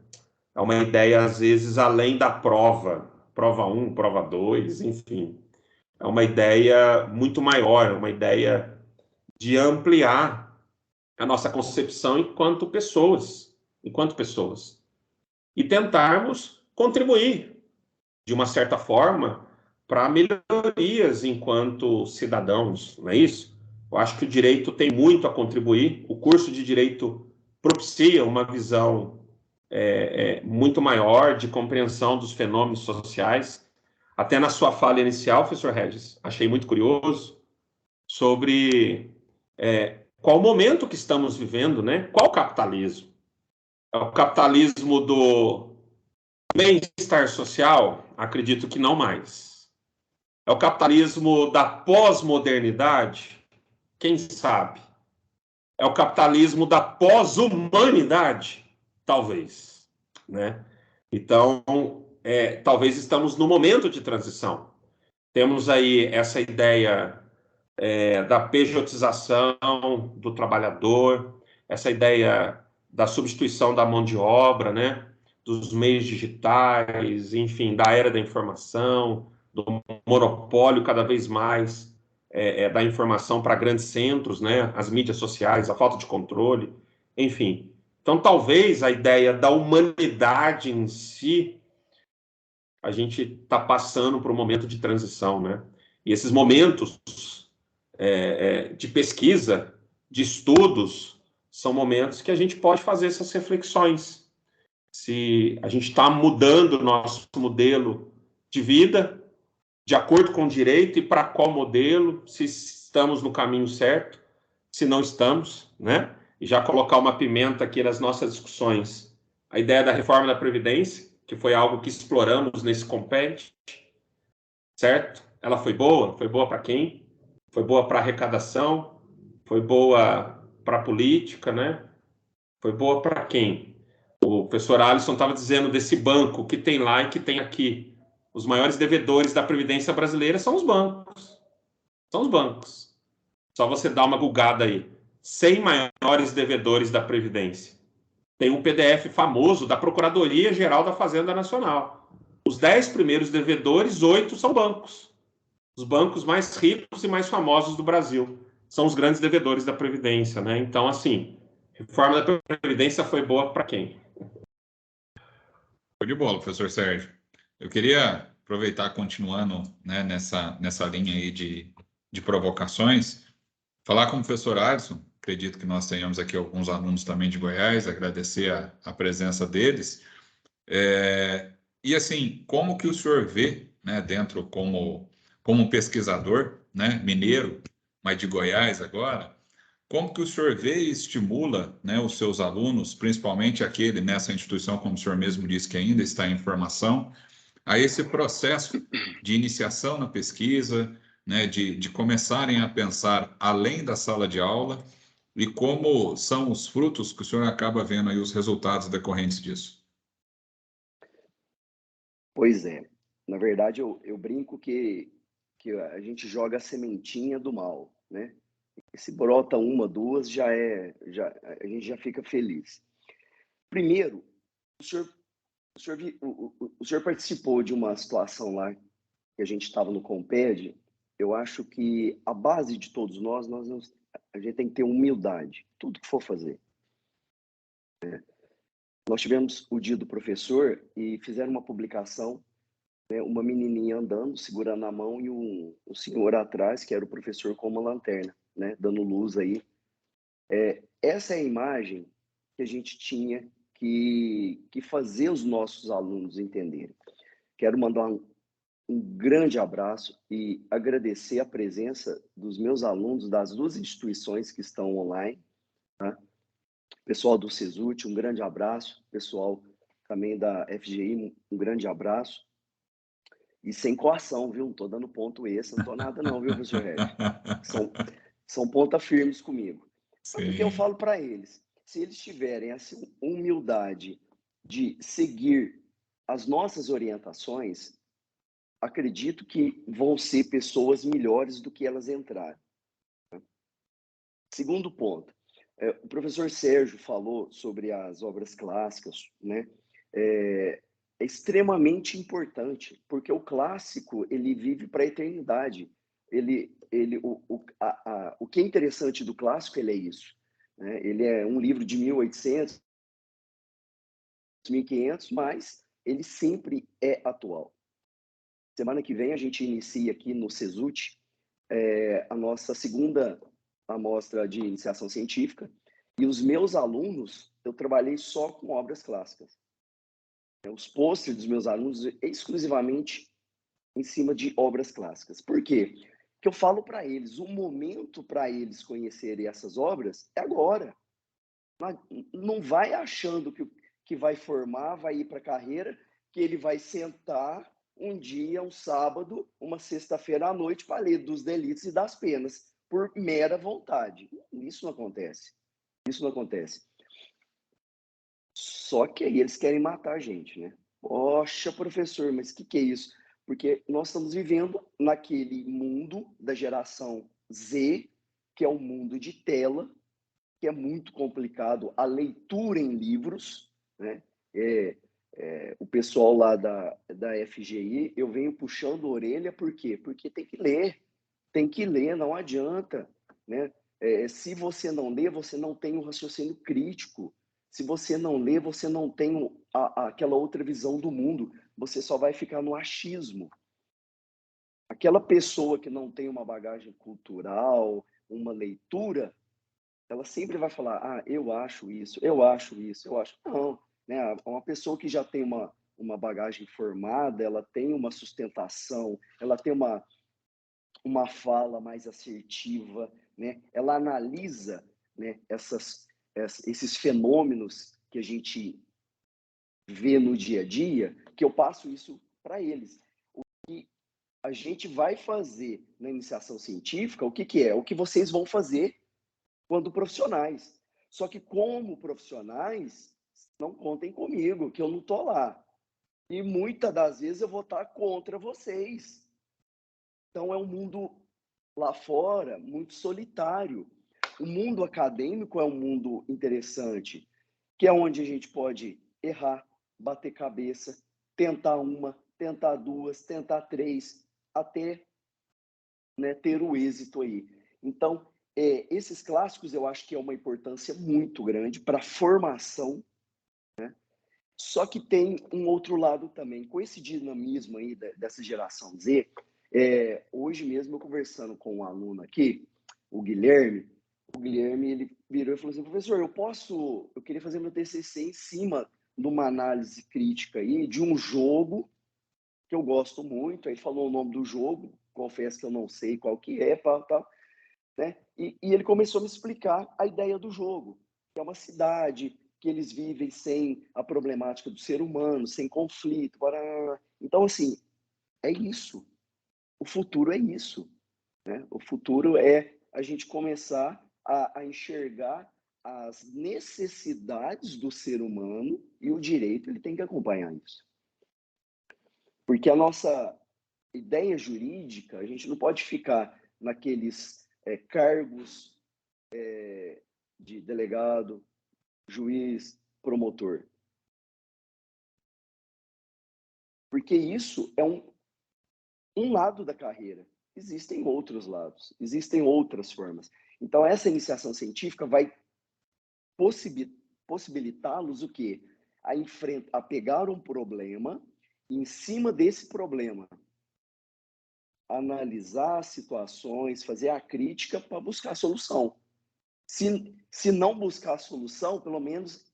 É uma ideia, às vezes, além da prova 1, prova 2, enfim. É uma ideia muito maior, uma ideia de ampliar a nossa concepção enquanto pessoas, e tentarmos contribuir, de uma certa forma, para melhorias enquanto cidadãos, não é isso? Eu acho que o direito tem muito a contribuir. O curso de direito propicia uma visão muito maior de compreensão dos fenômenos sociais. Até na sua fala inicial, professor Regis, achei muito curioso sobre qual o momento que estamos vivendo, né? Qual o capitalismo? É o capitalismo do bem-estar social? Acredito que não mais. É o capitalismo da pós-modernidade? Quem sabe? É o capitalismo da pós-humanidade? Talvez, né? Então, talvez estamos no momento de transição. Temos aí essa ideia da pejotização do trabalhador, essa ideia da substituição da mão de obra, né? Dos meios digitais, enfim, da era da informação, do monopólio cada vez mais da informação para grandes centros, né? As mídias sociais, a falta de controle, enfim. Então, talvez a ideia da humanidade em si, a gente está passando por um momento de transição, né? E esses momentos de pesquisa, de estudos, são momentos que a gente pode fazer essas reflexões. Se a gente está mudando o nosso modelo de vida, de acordo com o direito, e para qual modelo, se estamos no caminho certo, se não estamos, né? E já colocar uma pimenta aqui nas nossas discussões. A ideia da reforma da Previdência, que foi algo que exploramos nesse compete, certo? Ela foi boa? Foi boa para quem? Foi boa para a arrecadação? Foi boa para a política, né? Foi boa para quem? O professor Alisson estava dizendo desse banco que tem lá e que tem aqui. Os maiores devedores da Previdência brasileira são os bancos. São os bancos. Só você dar uma googada aí. 100 maiores devedores da Previdência. Tem um PDF famoso da Procuradoria-Geral da Fazenda Nacional. Os 10 primeiros devedores, 8 são bancos. Os bancos mais ricos e mais famosos do Brasil. São os grandes devedores da Previdência, né? Então, assim, a reforma da Previdência foi boa para quem? Foi de bola, professor Sérgio. Eu queria aproveitar, continuando, né, nessa linha aí de provocações, falar com o professor Alisson. Acredito que nós tenhamos aqui alguns alunos também de Goiás, agradecer a presença deles. E assim, como que o senhor vê, né, dentro como pesquisador, né, mineiro, mas de Goiás agora, como que o senhor vê e estimula, né, os seus alunos, principalmente aquele nessa instituição, como o senhor mesmo disse, que ainda está em formação, a esse processo de iniciação na pesquisa, né, de começarem a pensar além da sala de aula e como são os frutos que o senhor acaba vendo aí, os resultados decorrentes disso? Pois é. Na verdade, eu brinco que a gente joga a sementinha do mal, né? E se brota uma, duas, a gente já fica feliz. Primeiro, o senhor participou de uma situação lá que a gente estava no Comped. Eu acho que a base de todos a gente tem que ter humildade, tudo que for fazer. Nós tivemos o dia do professor e fizeram uma publicação, né, uma menininha andando, segurando a mão, e um senhor atrás, que era o professor com uma lanterna, né, dando luz aí. Essa é a imagem que a gente tinha que fazer os nossos alunos entenderem. Quero mandar um grande abraço e agradecer a presença dos meus alunos das duas instituições que estão online, tá? Pessoal do CESUT, um grande abraço. Pessoal também da FGI, um grande abraço. E sem coação, viu? Não estou dando ponto extra, não estou nada não, viu, professor Regis? São ponta firmes comigo. Porque eu falo para eles, se eles tiverem essa humildade de seguir as nossas orientações, acredito que vão ser pessoas melhores do que elas entraram. Segundo ponto, o professor Sérgio falou sobre as obras clássicas, né? É extremamente importante, porque o clássico, ele vive para a eternidade. O que é interessante do clássico, ele é isso, né? Ele é um livro de 1800, 1500, mas ele sempre é atual. Semana que vem a gente inicia aqui no CESUT a nossa segunda amostra de iniciação científica, e os meus alunos, eu trabalhei só com obras clássicas. Os pôsteres dos meus alunos exclusivamente em cima de obras clássicas. Por quê? Porque eu falo para eles, o momento para eles conhecerem essas obras é agora. Não vai achando que vai formar, vai ir para a carreira, que ele vai sentar um dia, um sábado, uma sexta-feira à noite para ler dos delitos e das penas, por mera vontade. Isso não acontece. Isso não acontece. Só que aí eles querem matar a gente, né? Poxa, professor, mas o que é isso? Porque nós estamos vivendo naquele mundo da geração Z, que é um mundo de tela, que é muito complicado a leitura em livros, né? O pessoal lá da FGI, eu venho puxando a orelha, por quê? Porque tem que ler, não adianta, né? Se você não lê, você não tem um raciocínio crítico. Se você não lê, você não tem aquela outra visão do mundo. Você só vai ficar no achismo. Aquela pessoa que não tem uma bagagem cultural, uma leitura, ela sempre vai falar, eu acho isso, eu acho isso, eu acho. Não, né? Uma pessoa que já tem uma bagagem formada, ela tem uma sustentação, ela tem uma fala mais assertiva, né? Ela analisa, né, esses fenômenos que a gente vê no dia a dia, que eu passo isso para eles. O que a gente vai fazer na iniciação científica, o que é? O que vocês vão fazer quando profissionais. Só que como profissionais, não contem comigo, que eu não estou lá. E muitas das vezes eu vou estar contra vocês. Então é um mundo lá fora muito solitário. O mundo acadêmico é um mundo interessante, que é onde a gente pode errar, bater cabeça, tentar uma, tentar duas, tentar três, até, né, ter o êxito aí. Então, esses clássicos eu acho que é uma importância muito grande para a formação, né? Só que tem um outro lado também, com esse dinamismo aí dessa geração Z. Hoje mesmo eu conversando com um aluno aqui, o Guilherme ele virou e falou assim, professor, eu queria fazer meu TCC em cima de uma análise crítica aí de um jogo que eu gosto muito. Aí falou o nome do jogo, confesso que eu não sei qual que é, tal, né? E ele começou a me explicar a ideia do jogo, que é uma cidade que eles vivem sem a problemática do ser humano, sem conflito. Então, assim, é isso. O futuro é isso, né? O futuro é a gente começar a enxergar as necessidades do ser humano, e o direito ele tem que acompanhar isso. Porque a nossa ideia jurídica, a gente não pode ficar naqueles cargos de delegado, juiz, promotor. Porque isso é um lado da carreira. Existem outros lados, existem outras formas. Então, essa iniciação científica vai possibilitá-los o quê? A pegar um problema, e em cima desse problema, analisar as situações, fazer a crítica para buscar a solução. Se não buscar a solução, pelo menos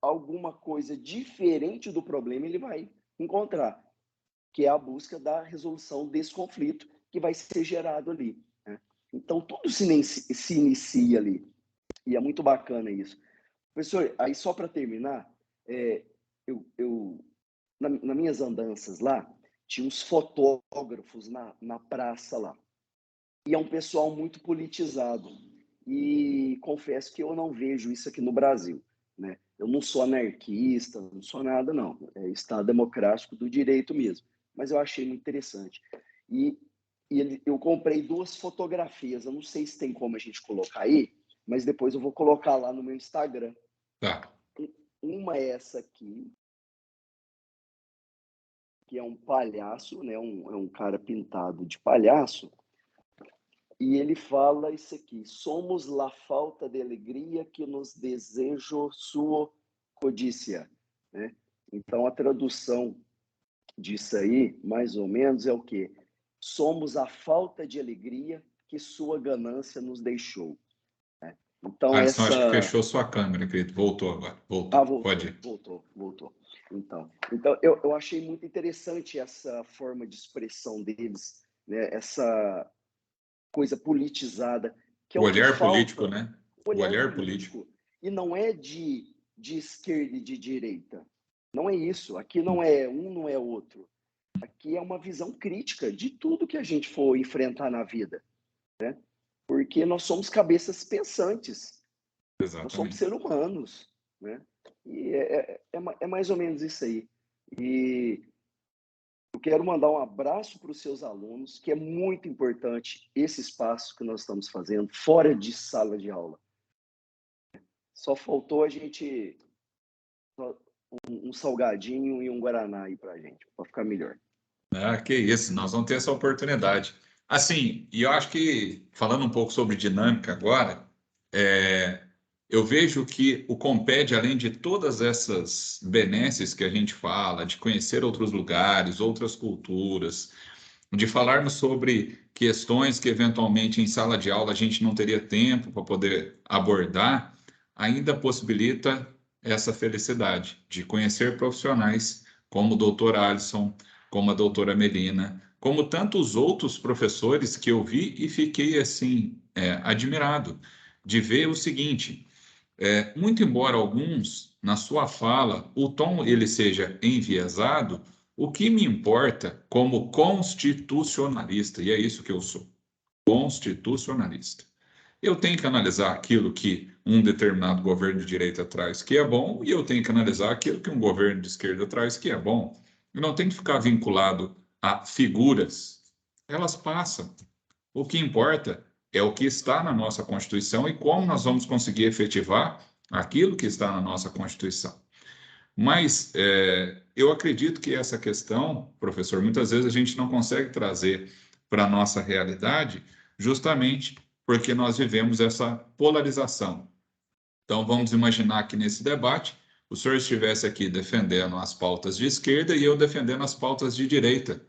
alguma coisa diferente do problema ele vai encontrar, que é a busca da resolução desse conflito que vai ser gerado ali, né? Então, tudo se inicia ali. E é muito bacana isso. Professor, aí só para terminar, nas minhas andanças lá, tinha uns fotógrafos na praça lá. E é um pessoal muito politizado. E confesso que eu não vejo isso aqui no Brasil, né? Eu não sou anarquista, não sou nada, não. É Estado democrático do direito mesmo. Mas eu achei muito interessante. Eu comprei 2 fotografias. Eu não sei se tem como a gente colocar aí, mas depois eu vou colocar lá no meu Instagram. Tá. Uma é essa aqui, que é um palhaço, né? É um cara pintado de palhaço. E ele fala isso aqui: somos la falta de alegria que nos desejo sua codícia, né? Então, a tradução disso aí, mais ou menos, é o quê? Somos a falta de alegria que sua ganância nos deixou, né? Então, Alisson, acho que fechou sua câmera, querido. Voltou agora. Voltou. Pode ir. Voltou. Então eu achei muito interessante essa forma de expressão deles, né? Essa coisa politizada, que é O o que olhar falta. político, né? O O olhar olhar político. político. E não é de esquerda e de direita. Não é isso. Aqui não é um, não é outro. Aqui é uma visão crítica de tudo que a gente for enfrentar na vida, né? Porque nós somos cabeças pensantes. Nós somos Exatamente. seres humanos, né? E é mais ou menos isso aí. E eu quero mandar um abraço para os seus alunos, que é muito importante esse espaço que nós estamos fazendo fora de sala de aula. Só faltou a gente um salgadinho e um guaraná aí pra gente, para ficar melhor. Ah, que isso, nós vamos ter essa oportunidade. Assim, e eu acho que, falando um pouco sobre dinâmica agora, eu vejo que o Comped, além de todas essas benesses que a gente fala, de conhecer outros lugares, outras culturas, de falarmos sobre questões que eventualmente em sala de aula a gente não teria tempo para poder abordar, ainda possibilita essa felicidade de conhecer profissionais como o Dr. Alisson, como a doutora Melina, como tantos outros professores que eu vi e fiquei assim admirado de ver o seguinte: muito embora alguns na sua fala o tom ele seja enviesado, o que me importa como constitucionalista, e é isso que eu sou, constitucionalista. Eu tenho que analisar aquilo que um determinado governo de direita traz que é bom, e eu tenho que analisar aquilo que um governo de esquerda traz que é bom. Eu não tenho que ficar vinculado a figuras. Elas passam. O que importa é o que está na nossa Constituição e como nós vamos conseguir efetivar aquilo que está na nossa Constituição. Mas eu acredito que essa questão, professor, muitas vezes a gente não consegue trazer para a nossa realidade, justamente porque nós vivemos essa polarização. Então, vamos imaginar que nesse debate, o senhor estivesse aqui defendendo as pautas de esquerda e eu defendendo as pautas de direita.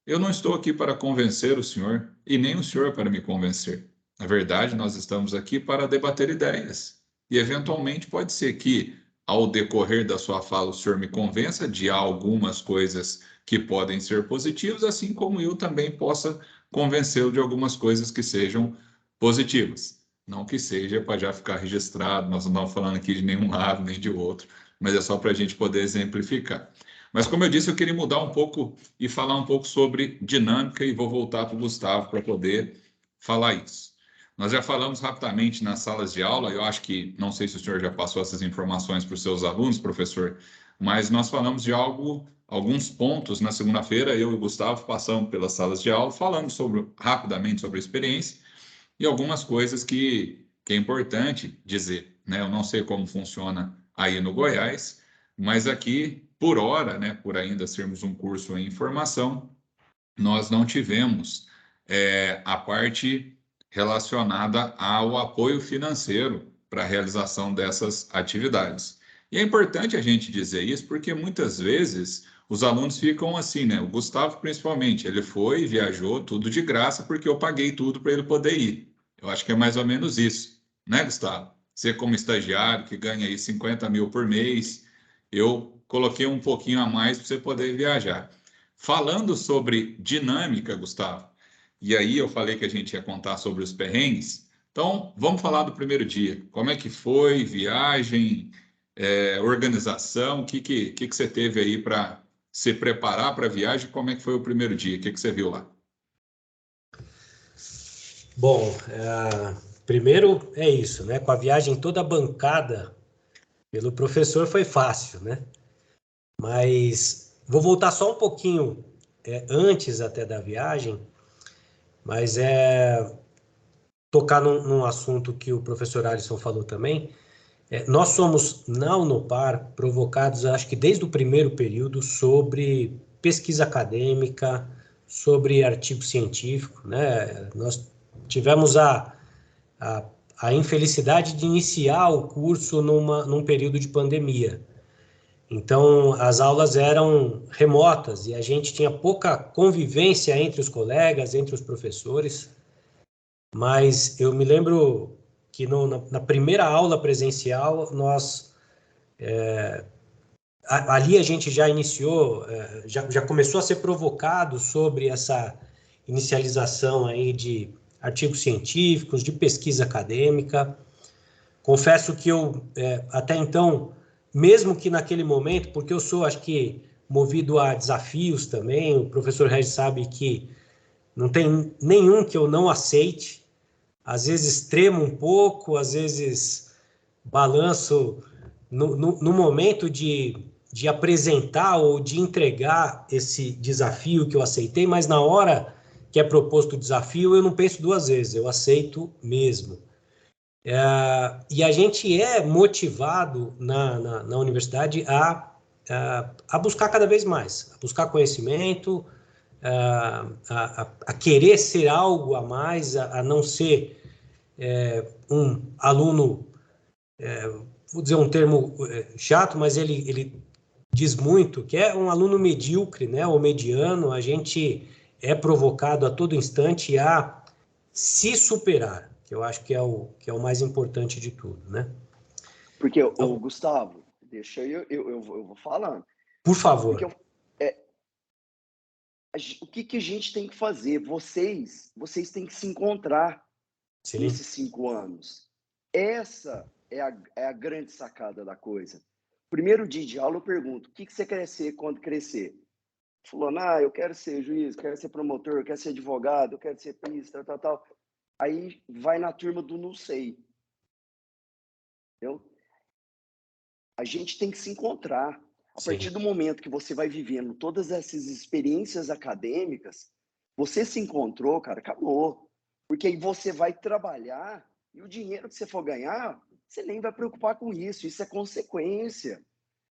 Eu não estou aqui para convencer o senhor e nem o senhor para me convencer. Na verdade, nós estamos aqui para debater ideias. E, eventualmente, pode ser que, ao decorrer da sua fala, o senhor me convença de algumas coisas que podem ser positivas, assim como eu também possa convencê-lo de algumas coisas que sejam positivas. Não que seja para já ficar registrado, nós não estamos falando aqui de nenhum lado nem de outro, mas é só para a gente poder exemplificar. Mas, como eu disse, eu queria mudar um pouco e falar um pouco sobre dinâmica e vou voltar para o Gustavo para poder falar isso. Nós já falamos rapidamente nas salas de aula, eu acho que, não sei se o senhor já passou essas informações para os seus alunos, professor, mas nós falamos de alguns pontos na segunda-feira, eu e o Gustavo passamos pelas salas de aula, falando rapidamente sobre a experiência e algumas coisas que é importante dizer, né? Eu não sei como funciona aí no Goiás, mas aqui, por hora, né, por ainda sermos um curso em formação, nós não tivemos a parte relacionada ao apoio financeiro para a realização dessas atividades. E é importante a gente dizer isso porque muitas vezes os alunos ficam assim, né? O Gustavo, principalmente, ele foi, viajou, tudo de graça porque eu paguei tudo para ele poder ir. Eu acho que é mais ou menos isso, né, Gustavo? Você como estagiário que ganha aí 50 mil por mês, eu coloquei um pouquinho a mais para você poder viajar. Falando sobre dinâmica, Gustavo, e aí eu falei que a gente ia contar sobre os perrengues, então vamos falar do primeiro dia. Como é que foi, viagem, organização, o que você teve aí para se preparar para a viagem, como é que foi o primeiro dia, o que você viu lá? Bom, primeiro é isso, né? Com a viagem toda bancada pelo professor foi fácil, né? Mas vou voltar só um pouquinho antes até da viagem, mas tocar num assunto que o professor Alisson falou também. Nós somos, na Unopar, provocados, acho que desde o primeiro período, sobre pesquisa acadêmica, sobre artigo científico, né? Nós tivemos a infelicidade de iniciar o curso num período de pandemia. Então, as aulas eram remotas e a gente tinha pouca convivência entre os colegas, entre os professores, mas eu me lembro que na primeira aula presencial, ali a gente já iniciou, já começou a ser provocado sobre essa inicialização aí de artigos científicos, de pesquisa acadêmica. Confesso que eu, até então, mesmo que naquele momento, porque eu sou, acho que, movido a desafios também, o professor Regis sabe que não tem nenhum que eu não aceite, às vezes tremo um pouco, às vezes balanço no momento de apresentar ou de entregar esse desafio que eu aceitei, mas na hora que é proposto o desafio, eu não penso duas vezes, eu aceito mesmo. E a gente é motivado na universidade a buscar cada vez mais, a buscar conhecimento, a querer ser algo a mais, a não ser um aluno, vou dizer um termo chato, mas ele diz muito, que é um aluno medíocre, né, ou mediano. A gente é provocado a todo instante a se superar, que eu acho que é o mais importante de tudo, né? Porque, Então, Gustavo, deixa eu vou falando. por favor. Porque o que a gente tem que fazer? Vocês têm que se encontrar Sim. nesses 5 anos. Essa é a grande sacada da coisa. Primeiro dia de aula eu pergunto, o que você quer ser quando crescer? Fulano, eu quero ser juiz, quero ser promotor, eu quero ser advogado, eu quero ser polícia, tal. Aí vai na turma do não sei. Entendeu? A gente tem que se encontrar. A Sim. partir do momento que você vai vivendo todas essas experiências acadêmicas, você se encontrou, cara, acabou. Porque aí você vai trabalhar e o dinheiro que você for ganhar, você nem vai preocupar com isso. Isso é consequência.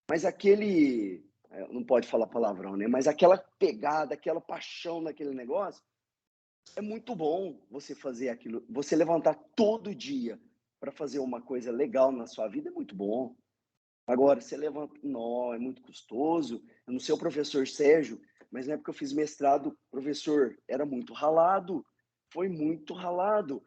Mas não pode falar palavrão, né? Mas aquela pegada, aquela paixão naquele negócio, é muito bom você fazer aquilo. Você levantar todo dia para fazer uma coisa legal na sua vida é muito bom. Agora, você levanta, não, é muito custoso. Eu não sei o professor Sérgio, mas na época que eu fiz mestrado, o professor era muito ralado, foi muito ralado,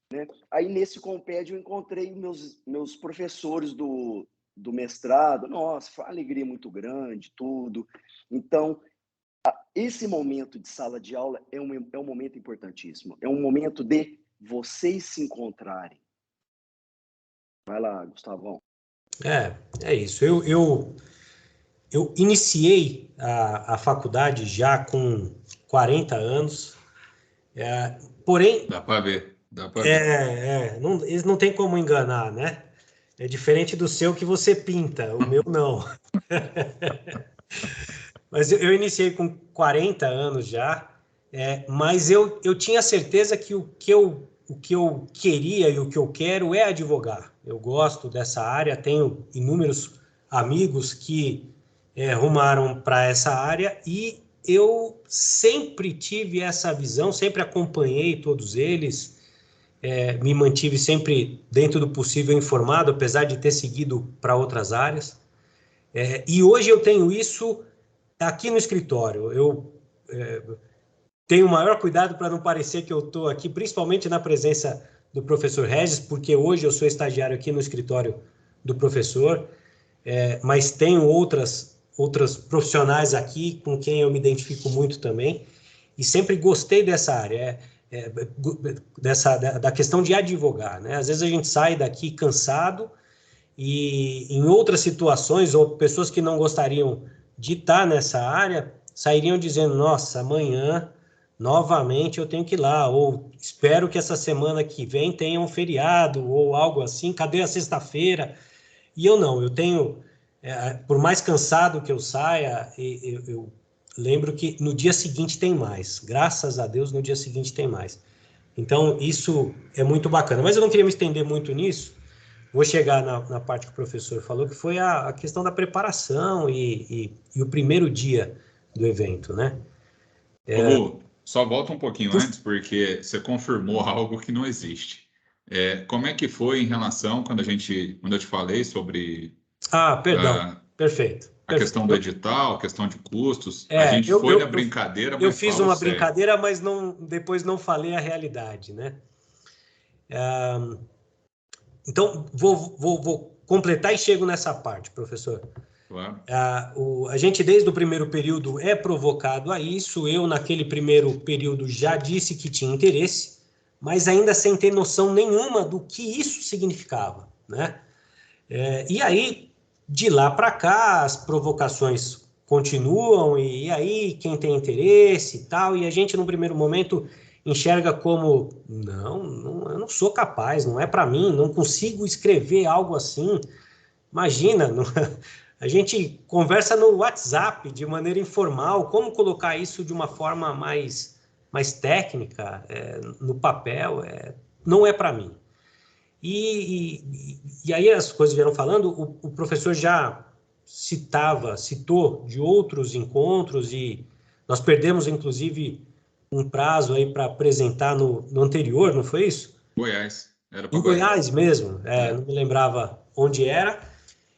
né? Aí nesse compêdio eu encontrei meus professores do mestrado. Nossa, foi uma alegria muito grande, tudo. Então, esse momento de sala de aula é um momento importantíssimo. É um momento de vocês se encontrarem. Vai lá, Gustavão. É isso. Eu iniciei a faculdade já com 40 anos, porém... Dá para ver, dá para ver. Eles não tem como enganar, né? É diferente do seu que você pinta, o meu não. Mas eu iniciei com 40 anos já, mas eu tinha certeza que o que eu queria e o que eu quero é advogar. Eu gosto dessa área, tenho inúmeros amigos que rumaram para essa área e eu sempre tive essa visão, sempre acompanhei todos eles, me mantive sempre dentro do possível informado, apesar de ter seguido para outras áreas. E hoje eu tenho isso aqui no escritório. Eu tenho o maior cuidado para não parecer que eu estou aqui, principalmente na presença do professor Regis, porque hoje eu sou estagiário aqui no escritório do professor, mas tenho outras profissionais aqui com quem eu me identifico muito também, e sempre gostei dessa área, da questão de advogar, né? Às vezes a gente sai daqui cansado e em outras situações, ou pessoas que não gostariam de estar nessa área, sairiam dizendo, nossa, amanhã novamente eu tenho que ir lá, ou espero que essa semana que vem tenha um feriado, ou algo assim, cadê a sexta-feira? E eu não, eu tenho, por mais cansado que eu saia, eu lembro que no dia seguinte tem mais, graças a Deus no dia seguinte tem mais. Então isso é muito bacana, mas eu não queria me estender muito nisso. Vou chegar na parte que o professor falou, que foi a questão da preparação e o primeiro dia do evento, né? Lu, só volta um pouquinho antes, porque você confirmou algo que não existe. Como é que foi em relação, quando eu te falei sobre Perdão, perfeito. a questão do edital, a questão de custos, a gente eu, foi eu, na brincadeira, eu mas fiz fala uma sério. brincadeira, mas depois não falei a realidade, né? Então, vou completar e chego nessa parte, professor. Claro. A gente, desde o primeiro período, é provocado a isso. Eu, naquele primeiro período, já disse que tinha interesse, mas ainda sem ter noção nenhuma do que isso significava, né? E aí, de lá para cá, as provocações continuam, e aí quem tem interesse e tal, e a gente, no primeiro momento, enxerga como, não, eu não sou capaz, não é para mim, não consigo escrever algo assim. Imagina, não, a gente conversa no WhatsApp de maneira informal, como colocar isso de uma forma mais técnica, no papel, não é para mim. E aí as coisas vieram falando, o professor já citou de outros encontros, e nós perdemos, inclusive, um prazo aí para apresentar no anterior, não foi isso? Goiás. Era para Em Goiás mesmo, não me lembrava onde era.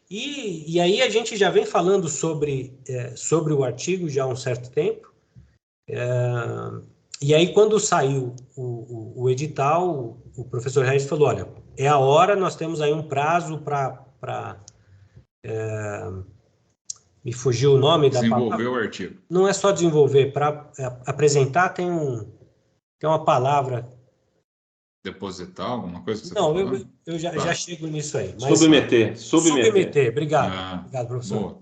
E aí a gente já vem falando sobre o artigo já há um certo tempo. E aí, quando saiu o edital, o professor Regis falou, olha, é a hora, nós temos aí um prazo para me fugiu o nome da palavra. Desenvolver o artigo. Não é só desenvolver, para apresentar tem uma palavra. Depositar, alguma coisa que você Não, está falando? eu já chego nisso aí. Mas, submeter. Obrigado, professor. Boa.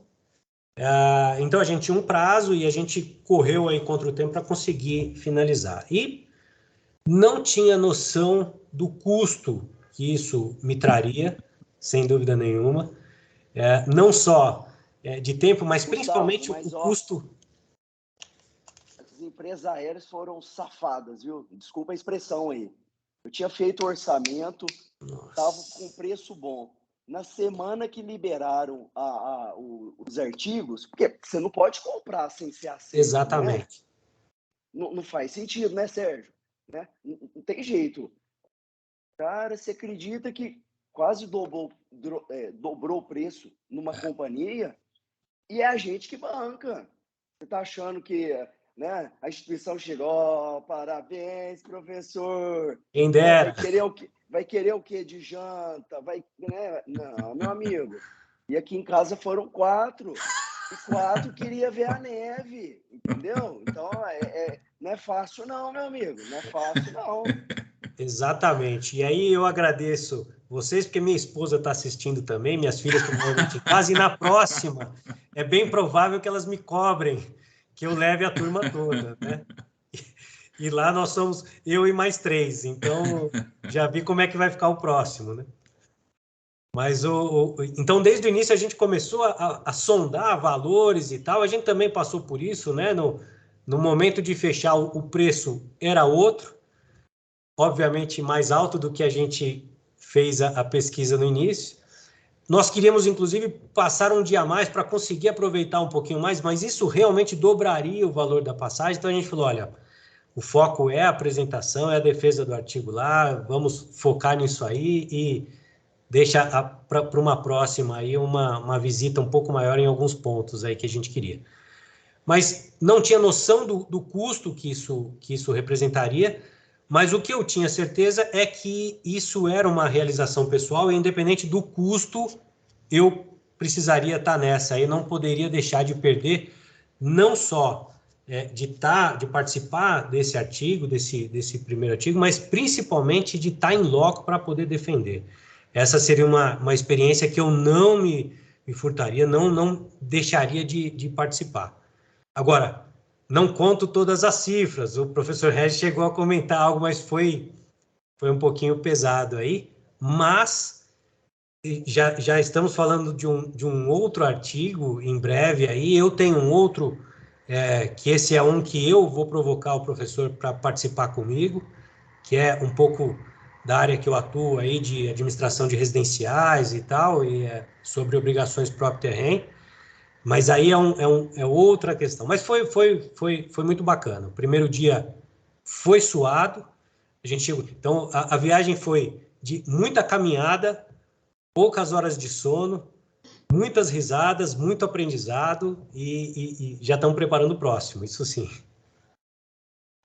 Então, a gente tinha um prazo e a gente correu aí contra o tempo para conseguir finalizar. E não tinha noção do custo que isso me traria, sem dúvida nenhuma. Não só de tempo, mas principalmente o custo. As empresas aéreas foram safadas, viu? Desculpa a expressão aí. Eu tinha feito o orçamento, estava com preço bom. Na semana que liberaram os artigos, porque você não pode comprar sem ser aceito. Exatamente. Né? Não faz sentido, né, Sérgio? Né? Não tem jeito. Cara, você acredita que quase dobrou o preço numa companhia e é a gente que banca. Você está achando que, né, a instituição chegou, parabéns, professor. Quem dera. Vai querer o quê de janta? Né? Não, meu amigo. E aqui em casa foram 4. E 4 queria ver a neve, entendeu? Então, não é fácil não, meu amigo. Não é fácil não. Exatamente. E aí eu agradeço vocês, porque minha esposa está assistindo também, minhas filhas provavelmente em casa, e na próxima é bem provável que elas me cobrem, que eu leve a turma toda, né? E lá nós somos eu e mais 3, então já vi como é que vai ficar o próximo, né? Mas então, desde o início, a gente começou a sondar valores e tal, a gente também passou por isso, né? No momento de fechar, o preço era outro, obviamente mais alto do que a gente fez a pesquisa no início. Nós queríamos, inclusive, passar um dia a mais para conseguir aproveitar um pouquinho mais, mas isso realmente dobraria o valor da passagem. Então, a gente falou, olha, o foco é a apresentação, é a defesa do artigo lá, vamos focar nisso aí e deixa para uma próxima aí uma visita um pouco maior em alguns pontos aí que a gente queria. Mas não tinha noção do custo que isso representaria, mas o que eu tinha certeza é que isso era uma realização pessoal e, independente do custo, eu precisaria estar nessa aí, não poderia deixar de perder, não só de participar desse artigo, desse primeiro artigo, mas principalmente de estar em loco para poder defender. Essa seria uma experiência que eu não me furtaria, não deixaria de participar. Agora, não conto todas as cifras, o professor Regis chegou a comentar algo, mas foi um pouquinho pesado aí, mas já estamos falando de um outro artigo em breve aí, eu tenho um outro, que esse é um que eu vou provocar o professor para participar comigo, que é um pouco da área que eu atuo aí, de administração de residenciais e tal, e sobre obrigações próprio terreno, mas aí é outra questão. Mas foi muito bacana. O primeiro dia foi suado, a gente chegou, então a viagem foi de muita caminhada, poucas horas de sono, muitas risadas, muito aprendizado e já estamos preparando o próximo, isso sim.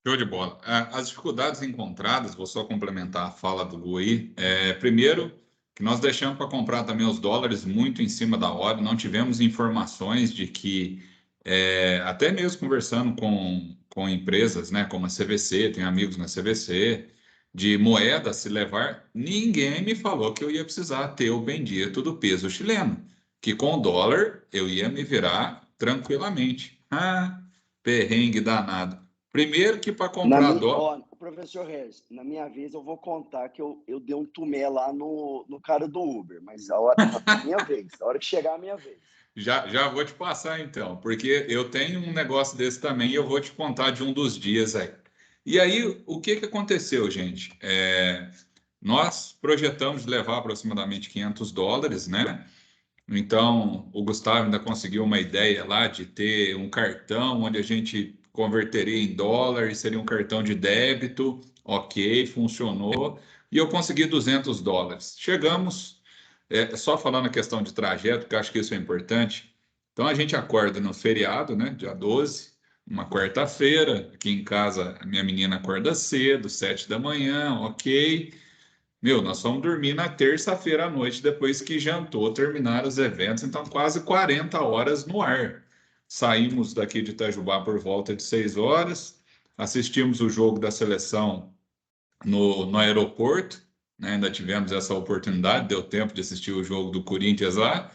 Show de bola. As dificuldades encontradas, vou só complementar a fala do Lu aí. Primeiro, que nós deixamos para comprar também os dólares muito em cima da hora, não tivemos informações de que, até mesmo conversando com empresas, né, como a CVC, tenho amigos na CVC, de moeda se levar, ninguém me falou que eu ia precisar ter o bendito do peso chileno, que com o dólar eu ia me virar tranquilamente. Perrengue danado. Primeiro que para comprar dólar... Professor Regis, na minha vez eu vou contar que eu dei um tumé lá no cara do Uber, mas a minha vez, a hora que chegar a minha vez. Já vou te passar então, porque eu tenho um negócio desse também e eu vou te contar de um dos dias aí. E aí, o que aconteceu, gente? Nós projetamos levar aproximadamente $500, né? Então, o Gustavo ainda conseguiu uma ideia lá de ter um cartão onde a gente converteria em dólar e seria um cartão de débito. Ok, funcionou. E eu consegui $200. Chegamos, só falando a questão de trajeto, que eu acho que isso é importante. Então, a gente acorda no feriado, né? Dia 12, uma quarta-feira. Aqui em casa, a minha menina acorda cedo, 7 da manhã, ok. Meu, nós fomos dormir na terça-feira à noite, depois que jantou, terminaram os eventos, então quase 40 horas no ar. Saímos daqui de Itajubá por volta de 6 horas, assistimos o jogo da seleção no aeroporto, né? Ainda tivemos essa oportunidade, deu tempo de assistir o jogo do Corinthians lá.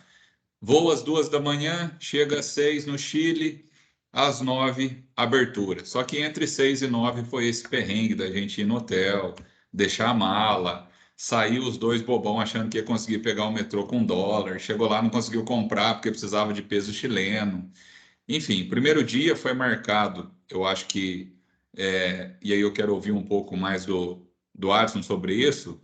Voo às 2 da manhã, chega às 6 no Chile, às 9, abertura. Só que entre 6 e 9 foi esse perrengue da gente ir no hotel, deixar a mala, saiu os dois bobão achando que ia conseguir pegar o metrô com dólar, chegou lá, não conseguiu comprar porque precisava de peso chileno. Enfim, primeiro dia foi marcado, eu acho que, e aí eu quero ouvir um pouco mais do Adson sobre isso,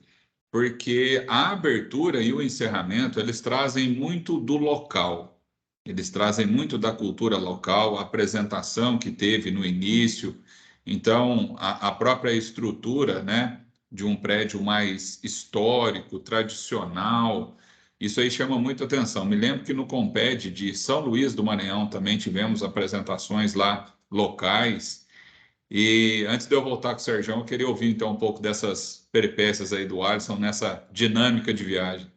porque a abertura e o encerramento, eles trazem muito do local, eles trazem muito da cultura local, a apresentação que teve no início, então a própria estrutura, né, de um prédio mais histórico, tradicional, isso aí chama muito atenção. Me lembro que no Comped de São Luís do Maranhão também tivemos apresentações lá locais, e antes de eu voltar com o Sérgio, eu queria ouvir então um pouco dessas peripécias aí do Alisson nessa dinâmica de viagem.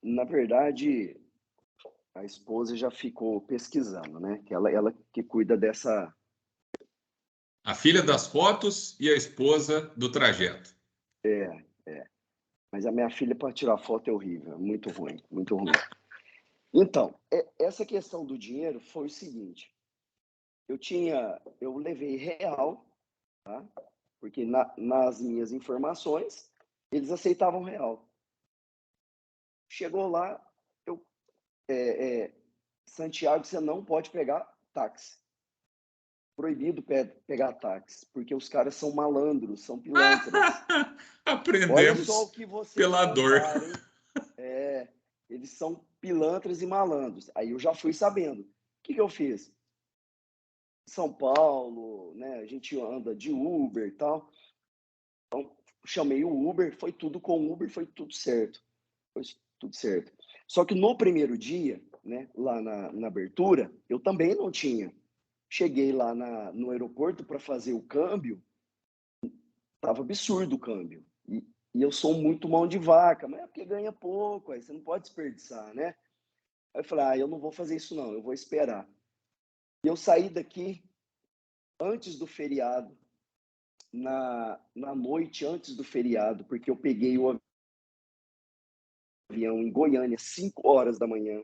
Na verdade, a esposa já ficou pesquisando, né? Que ela que cuida dessa. A filha das fotos e a esposa do trajeto. Mas a minha filha, para tirar foto, é horrível, é muito ruim, muito ruim. Então, essa questão do dinheiro foi o seguinte: eu levei real, tá? Porque nas minhas informações eles aceitavam real. Chegou lá, Santiago, você não pode pegar táxi. Proibido pegar táxi, porque os caras são malandros, são pilantras. Olha só o Aprendemos que vocês pela dor. contarem. Eles são pilantras e malandros. Aí eu já fui sabendo. O que eu fiz? São Paulo, né? A gente anda de Uber e tal. Então, chamei o Uber, foi tudo com Uber, foi tudo certo. Foi tudo certo. Só que no primeiro dia, né, lá na abertura, eu também não tinha. Cheguei lá no aeroporto para fazer o câmbio, tava absurdo o câmbio. E eu sou muito mão de vaca, mas é porque ganha pouco, aí você não pode desperdiçar, né? Aí eu falei, eu não vou fazer isso não, eu vou esperar. E eu saí daqui antes do feriado, na noite antes do feriado, porque eu peguei o avião em Goiânia, 5 horas da manhã,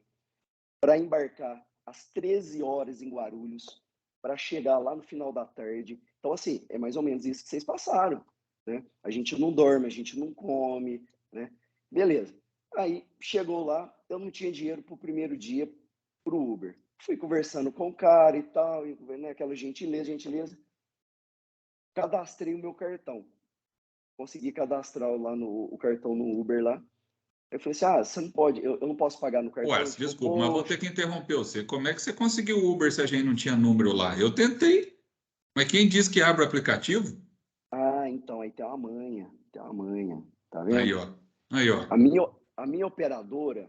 para embarcar às 13 horas em Guarulhos, para chegar lá no final da tarde. Então, assim, é mais ou menos isso que vocês passaram, né? A gente não dorme, a gente não come, né? Beleza. Aí, chegou lá, eu não tinha dinheiro para o primeiro dia para o Uber. Fui conversando com o cara e tal, né? Aquela gentileza. Cadastrei o meu cartão. Consegui cadastrar lá o cartão no Uber lá. Eu falei assim, você não pode, eu não posso pagar no cartão. Ué, Ele falou, desculpa, mas vou ter que interromper você. Como é que você conseguiu o Uber se a gente não tinha número lá? Eu tentei, mas quem disse que abre o aplicativo? Então, aí tem uma manha, tá Aí, vendo? ó. Aí, ó. A minha operadora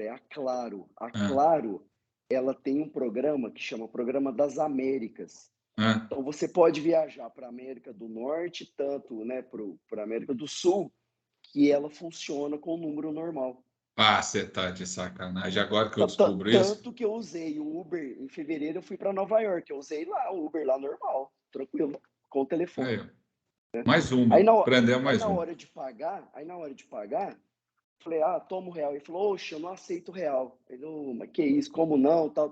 é a Claro. A Ah, Claro, ela tem um programa que chama Programa das Américas. ah. Então, você pode viajar para a América do Norte, tanto, né, para a América do Sul, que ela funciona com o número normal. Ah, você tá de sacanagem. Agora que eu descubro isso. Tanto que eu usei o Uber em fevereiro, eu fui para Nova York. Eu usei lá o Uber lá normal, tranquilo, com o telefone. Aí, ó. Mais Aí uma. na, Prendeu aí mais na uma. hora de pagar, falei, toma o real. Ele falou, oxe, eu não aceito o real. Ele, mas que isso, como não, tal.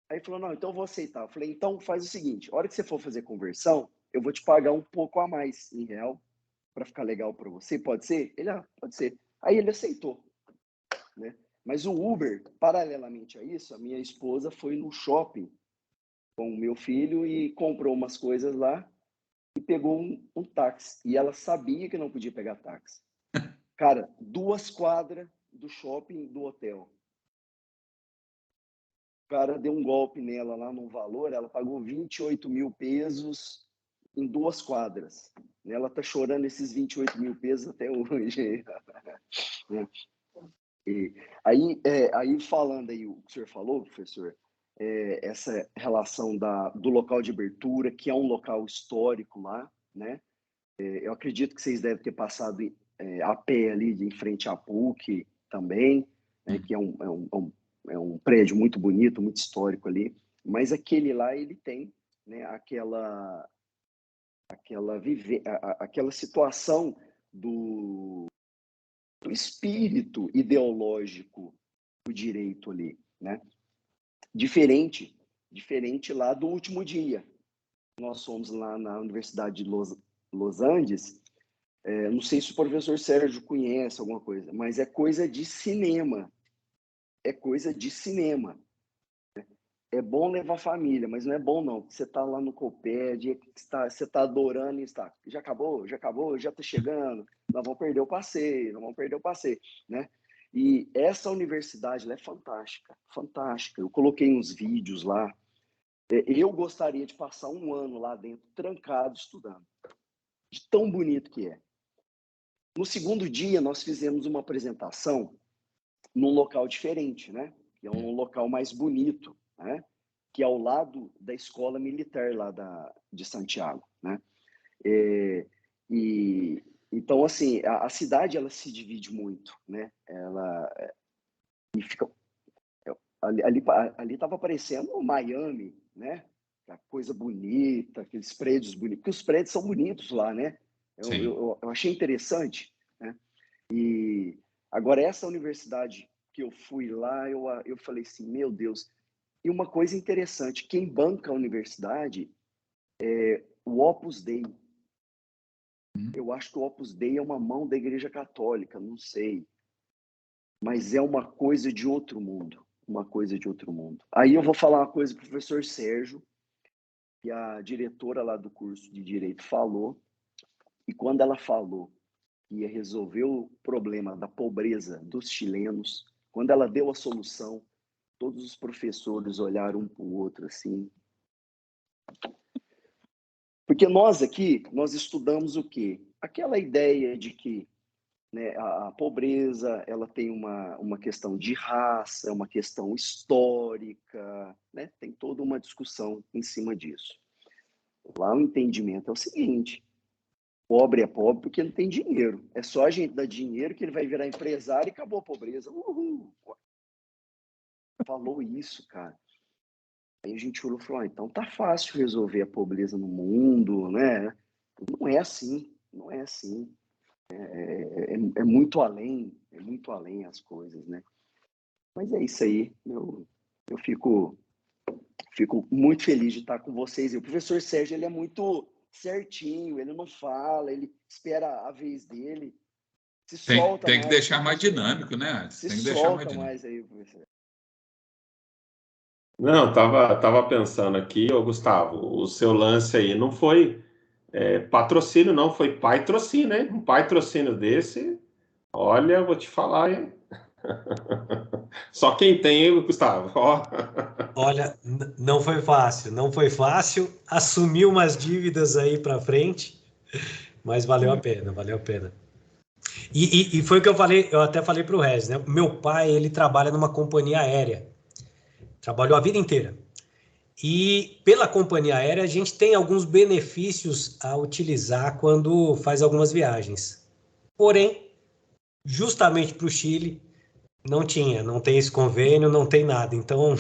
Aí ele falou, não, então eu vou aceitar. Eu falei, então faz o seguinte, a hora que você for fazer conversão, eu vou te pagar um pouco a mais em real, para ficar legal para você, pode ser? Ele, pode ser. Aí ele aceitou, né? Mas o Uber, paralelamente a isso, a minha esposa foi no shopping com o meu filho e comprou umas coisas lá e pegou um táxi. E ela sabia que não podia pegar táxi. Cara, 2 quadras do shopping do hotel. O cara deu um golpe nela lá no valor, ela pagou 28 mil pesos em 2 quadras. Ela tá chorando esses 28 mil pesos até hoje. E aí falando aí o que o senhor falou, professor, essa relação do local de abertura, que é um local histórico lá, né? Eu acredito que vocês devem ter passado a pé ali em frente à PUC também, né? Que é um prédio muito bonito, muito histórico ali. Mas aquele lá, ele tem, né, aquela situação do espírito ideológico do direito ali, né? Diferente lá do último dia. Nós fomos lá na Universidade de Los Andes, não sei se o professor Sérgio conhece alguma coisa, mas é coisa de cinema. É coisa de cinema. É bom levar família, mas não é bom não. Você está lá no Coped, você está adorando e está. Já acabou, já está chegando. Nós vamos perder o passeio, né? E essa universidade ela é fantástica, fantástica. Eu coloquei uns vídeos lá. Eu gostaria de passar um ano lá dentro, trancado, estudando. De tão bonito que é. No segundo dia, nós fizemos uma apresentação num local diferente, né? Que é um local mais bonito, né? Que é ao lado da escola militar lá de Santiago, né? Então, assim, a cidade, ela se divide muito, né? E fica... Ali estava parecendo Miami, né? A coisa bonita, aqueles prédios bonitos, porque os prédios são bonitos lá, né? Eu achei interessante, né? E agora, essa universidade que eu fui lá, eu falei assim, meu Deus. E uma coisa interessante, quem banca a universidade é o Opus Dei. Eu acho que o Opus Dei é uma mão da Igreja Católica, não sei. Mas é uma coisa de outro mundo. Uma coisa de outro mundo. Aí eu vou falar uma coisa para o professor Sérgio, que a diretora lá do curso de Direito falou, e quando ela falou que ia resolver o problema da pobreza dos chilenos, quando ela deu a solução, todos os professores olharam um para o outro assim. Porque nós aqui, nós estudamos o quê? Aquela ideia de que, né, a pobreza ela tem uma questão de raça, uma questão histórica, né? Tem toda uma discussão em cima disso. Lá o entendimento é o seguinte: pobre é pobre porque não tem dinheiro. É só a gente dar dinheiro que ele vai virar empresário e acabou a pobreza. Uhul! Falou isso, cara. Aí a gente olhou e falou, então tá fácil resolver a pobreza no mundo, né? Não é assim, não é assim. É muito além as coisas, né? Mas é isso aí. Eu fico muito feliz de estar com vocês. E o professor Sérgio, ele é muito certinho, ele não fala, ele espera a vez dele. Se solta Tem que mais, deixar mais dinâmico, né? se Tem que deixar mais solta dinâmico. mais aí, professor. Não, tava pensando aqui, ô Gustavo, o seu lance aí não foi patrocínio, não, foi patrocínio, hein? Um patrocínio desse, olha, vou te falar, hein? Só quem tem, hein, Gustavo? Ó. Olha, não foi fácil, não foi fácil. Assumir umas dívidas aí para frente, mas valeu a pena, valeu a pena. E foi o que eu falei, eu até falei para o Regis, né? Meu pai, ele trabalha numa companhia aérea, trabalhou a vida inteira. E pela companhia aérea, a gente tem alguns benefícios a utilizar quando faz algumas viagens. Porém, justamente para o Chile, não tem esse convênio, não tem nada. Então,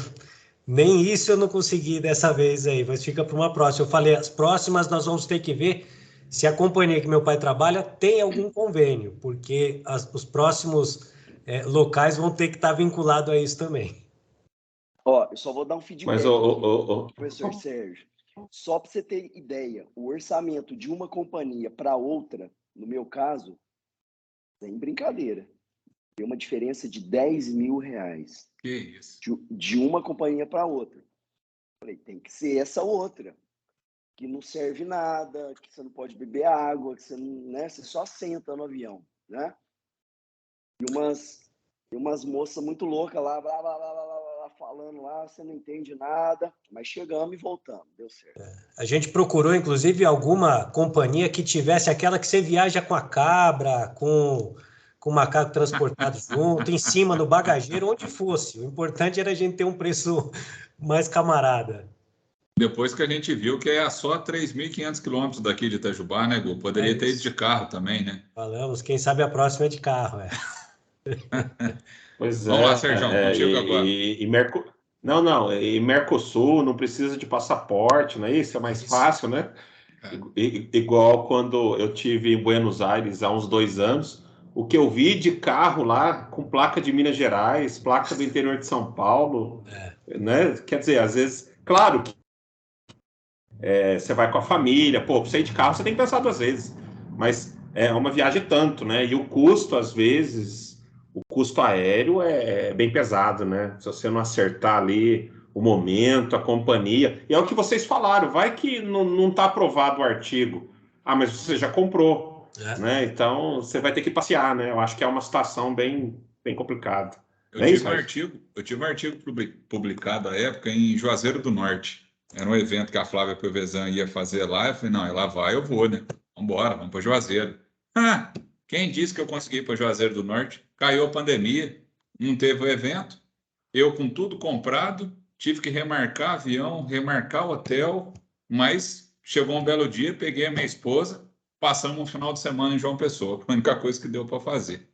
nem isso eu não consegui dessa vez aí, mas fica para uma próxima. Eu falei, as próximas nós vamos ter que ver se a companhia que meu pai trabalha tem algum convênio, porque os próximos locais vão ter que estar vinculados a isso também. Ó, eu só vou dar um Mas, feedback aqui, professor Sérgio. Só para você ter ideia, o orçamento de uma companhia para outra, no meu caso, sem brincadeira, tem uma diferença de R$10 mil Que isso. de uma companhia para outra. Falei, tem que ser essa outra, que não serve nada, que você não pode beber água, que você não, né, você só senta no avião, né? E umas moças muito loucas lá, blá, blá, blá, blá, blá, falando lá, você não entende nada, mas chegamos e voltamos, deu certo. A gente procurou, inclusive, alguma companhia que tivesse aquela que você viaja com a cabra, com o macaco transportado junto, em cima, no bagageiro, onde fosse. O importante era a gente ter um preço mais camarada. Depois que a gente viu que é só 3.500 quilômetros daqui de Itajubá, né, Gu? Poderia ter ido de carro também, né? Falamos, quem sabe a próxima é de carro, Pois Vamos lá, Sérgio, contigo agora. E Mercosul não precisa de passaporte, não é isso? É mais fácil, né? Igual quando eu tive em Buenos Aires há uns 2 anos, o que eu vi de carro lá com placa de Minas Gerais, placa do interior de São Paulo, né? Quer dizer, às vezes, claro que você vai com a família, pô, pra você ir de carro você tem que pensar 2 vezes, mas é uma viagem tanto, né? E o custo, às vezes, o custo aéreo é bem pesado, né? Se você não acertar ali o momento, a companhia, e é o que vocês falaram, vai que não está aprovado o artigo, mas você já comprou, né? Então você vai ter que passear, né? Eu acho que é uma situação bem complicada. Eu tive um artigo publicado à época em Juazeiro do Norte. Era um evento que a Flávia Piovesan ia fazer lá. Eu falei, não, ela vai, eu vou, né? Vamos embora, vamos para Juazeiro. Quem disse que eu consegui ir para Juazeiro do Norte? Caiu a pandemia, não teve o evento. Eu, com tudo comprado, tive que remarcar avião, remarcar hotel, mas chegou um belo dia, peguei a minha esposa, passamos um final de semana em João Pessoa. Foi a única coisa que deu para fazer.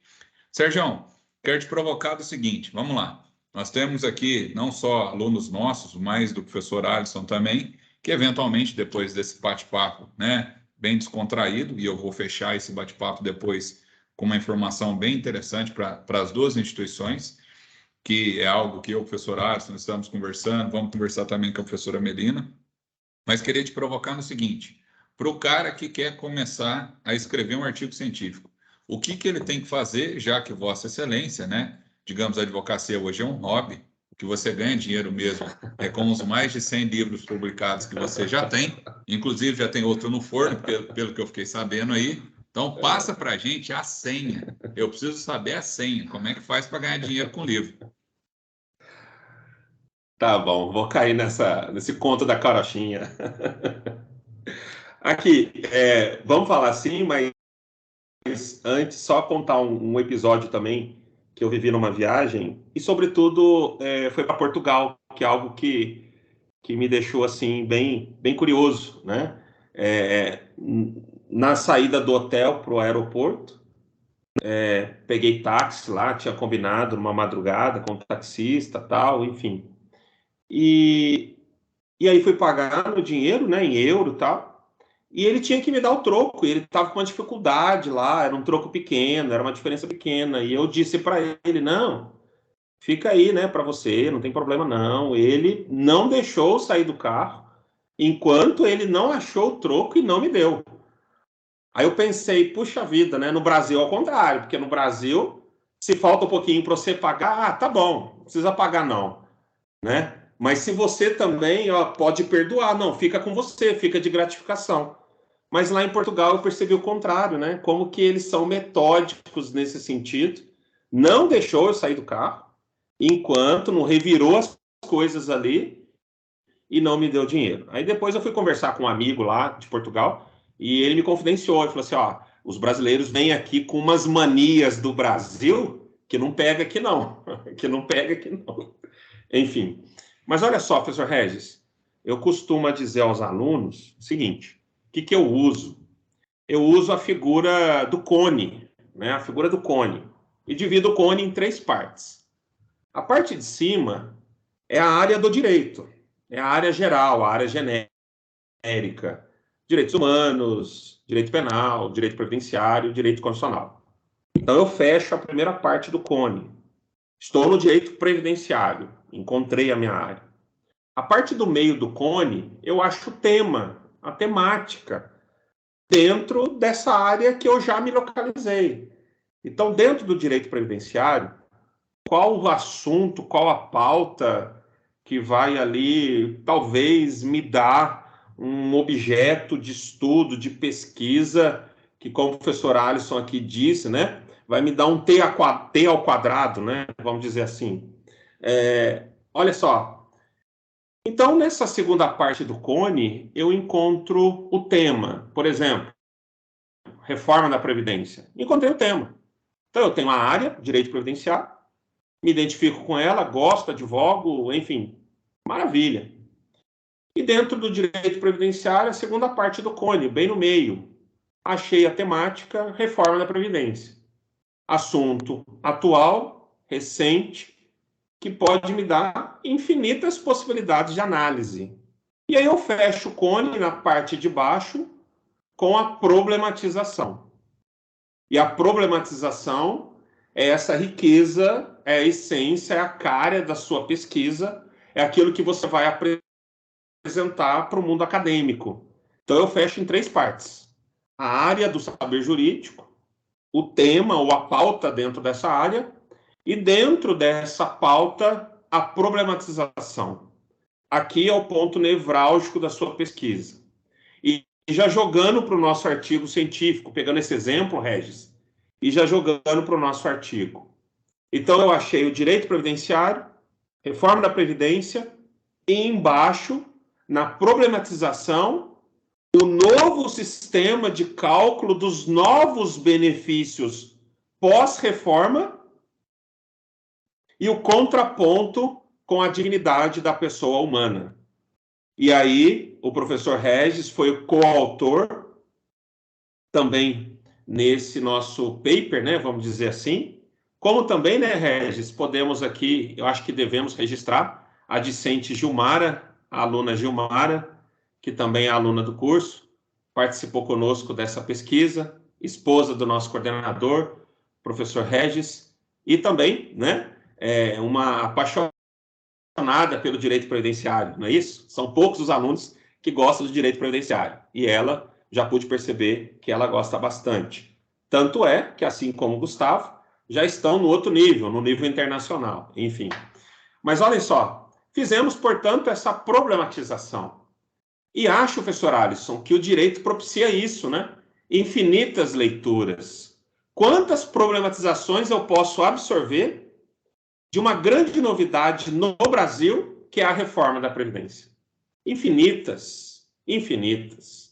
Sérgio, quero te provocar do seguinte, vamos lá. Nós temos aqui não só alunos nossos, mas do professor Alisson também, que eventualmente depois desse bate-papo, né, bem descontraído, e eu vou fechar esse bate-papo depois com uma informação bem interessante para as 2 instituições, que é algo que eu e o professor Alisson estamos conversando, vamos conversar também com a professora Melina, mas queria te provocar no seguinte, para o cara que quer começar a escrever um artigo científico, o que ele tem que fazer, já que Vossa Excelência, né, digamos, a advocacia hoje é um hobby, que você ganha dinheiro mesmo, com os mais de 100 livros publicados que você já tem, inclusive já tem outro no forno, pelo que eu fiquei sabendo aí. Então, passa para a gente a senha. Eu preciso saber a senha, como é que faz para ganhar dinheiro com livro. Tá bom, vou cair nesse conto da carochinha. Aqui, vamos falar assim, mas antes só contar um episódio também que eu vivi numa viagem e, sobretudo, foi para Portugal, que é algo que me deixou assim bem curioso, né? Na saída do hotel para o aeroporto, peguei táxi lá, tinha combinado numa madrugada com o taxista, tal, enfim. E aí fui pagar no dinheiro, né, em euro, tal. E ele tinha que me dar o troco, e ele estava com uma dificuldade lá, era um troco pequeno, era uma diferença pequena. E eu disse para ele, não, fica aí, né, para você, não tem problema não. Ele não deixou eu sair do carro, enquanto ele não achou o troco e não me deu. Aí eu pensei, puxa vida, né, no Brasil ao contrário, porque no Brasil, se falta um pouquinho para você pagar, tá bom, não precisa pagar não, né? Mas se você também pode perdoar, não, fica com você, fica de gratificação. Mas lá em Portugal eu percebi o contrário, né? Como que eles são metódicos nesse sentido. Não deixou eu sair do carro, enquanto não revirou as coisas ali e não me deu dinheiro. Aí depois eu fui conversar com um amigo lá de Portugal e ele me confidenciou. Ele falou assim, os brasileiros vêm aqui com umas manias do Brasil que não pega aqui não. Que não pega aqui não. Enfim. Mas olha só, professor Regis, eu costumo dizer aos alunos o seguinte, o que eu uso? Eu uso a figura do cone, né? A figura do cone. E divido o cone em 3 partes. A parte de cima é a área do direito, é a área geral, a área genérica. Direitos humanos, direito penal, direito previdenciário, direito constitucional. Então eu fecho a primeira parte do cone. Estou no direito previdenciário, encontrei a minha área. A parte do meio do cone, eu acho o tema, a temática, dentro dessa área que eu já me localizei. Então, dentro do direito previdenciário, qual o assunto, qual a pauta que vai ali, talvez, me dar um objeto de estudo, de pesquisa, que, como o professor Alisson aqui disse, né, vai me dar um t ao quadrado, né, vamos dizer assim. Olha só. Então, nessa segunda parte do Cone, eu encontro o tema. Por exemplo, reforma da Previdência. Encontrei o tema. Então, eu tenho uma área, direito previdenciário, me identifico com ela, gosto, advogo, enfim, maravilha. E dentro do direito previdenciário, a segunda parte do Cone, bem no meio. Achei a temática reforma da Previdência. Assunto atual, recente, que pode me dar infinitas possibilidades de análise. E aí eu fecho o Cone na parte de baixo com a problematização. E a problematização é essa riqueza, é a essência, é a cara da sua pesquisa, é aquilo que você vai apresentar para o mundo acadêmico. Então eu fecho em 3 partes. A área do saber jurídico, o tema ou a pauta dentro dessa área, e dentro dessa pauta, a problematização. Aqui é o ponto nevrálgico da sua pesquisa. E já jogando para o nosso artigo científico, pegando esse exemplo, Regis, e já jogando para o nosso artigo. Então, eu achei o direito previdenciário, reforma da Previdência, e embaixo, na problematização, o novo sistema de cálculo dos novos benefícios pós-reforma e o contraponto com a dignidade da pessoa humana. E aí, o professor Regis foi o coautor também nesse nosso paper, né, vamos dizer assim, como também, né, Regis, podemos aqui, eu acho que devemos registrar a discente Gilmara, a aluna Gilmara, que também é aluna do curso, participou conosco dessa pesquisa, esposa do nosso coordenador, professor Regis, e também, né, uma apaixonada pelo direito previdenciário, não é isso? São poucos os alunos que gostam do direito previdenciário, e ela, já pude perceber que ela gosta bastante. Tanto é que, assim como o Gustavo, já estão no outro nível, no nível internacional, enfim. Mas olhem só, fizemos, portanto, essa problematização. E acho, professor Alisson, que o direito propicia isso, né? Infinitas leituras. Quantas problematizações eu posso absorver de uma grande novidade no Brasil, que é a reforma da Previdência? Infinitas, infinitas.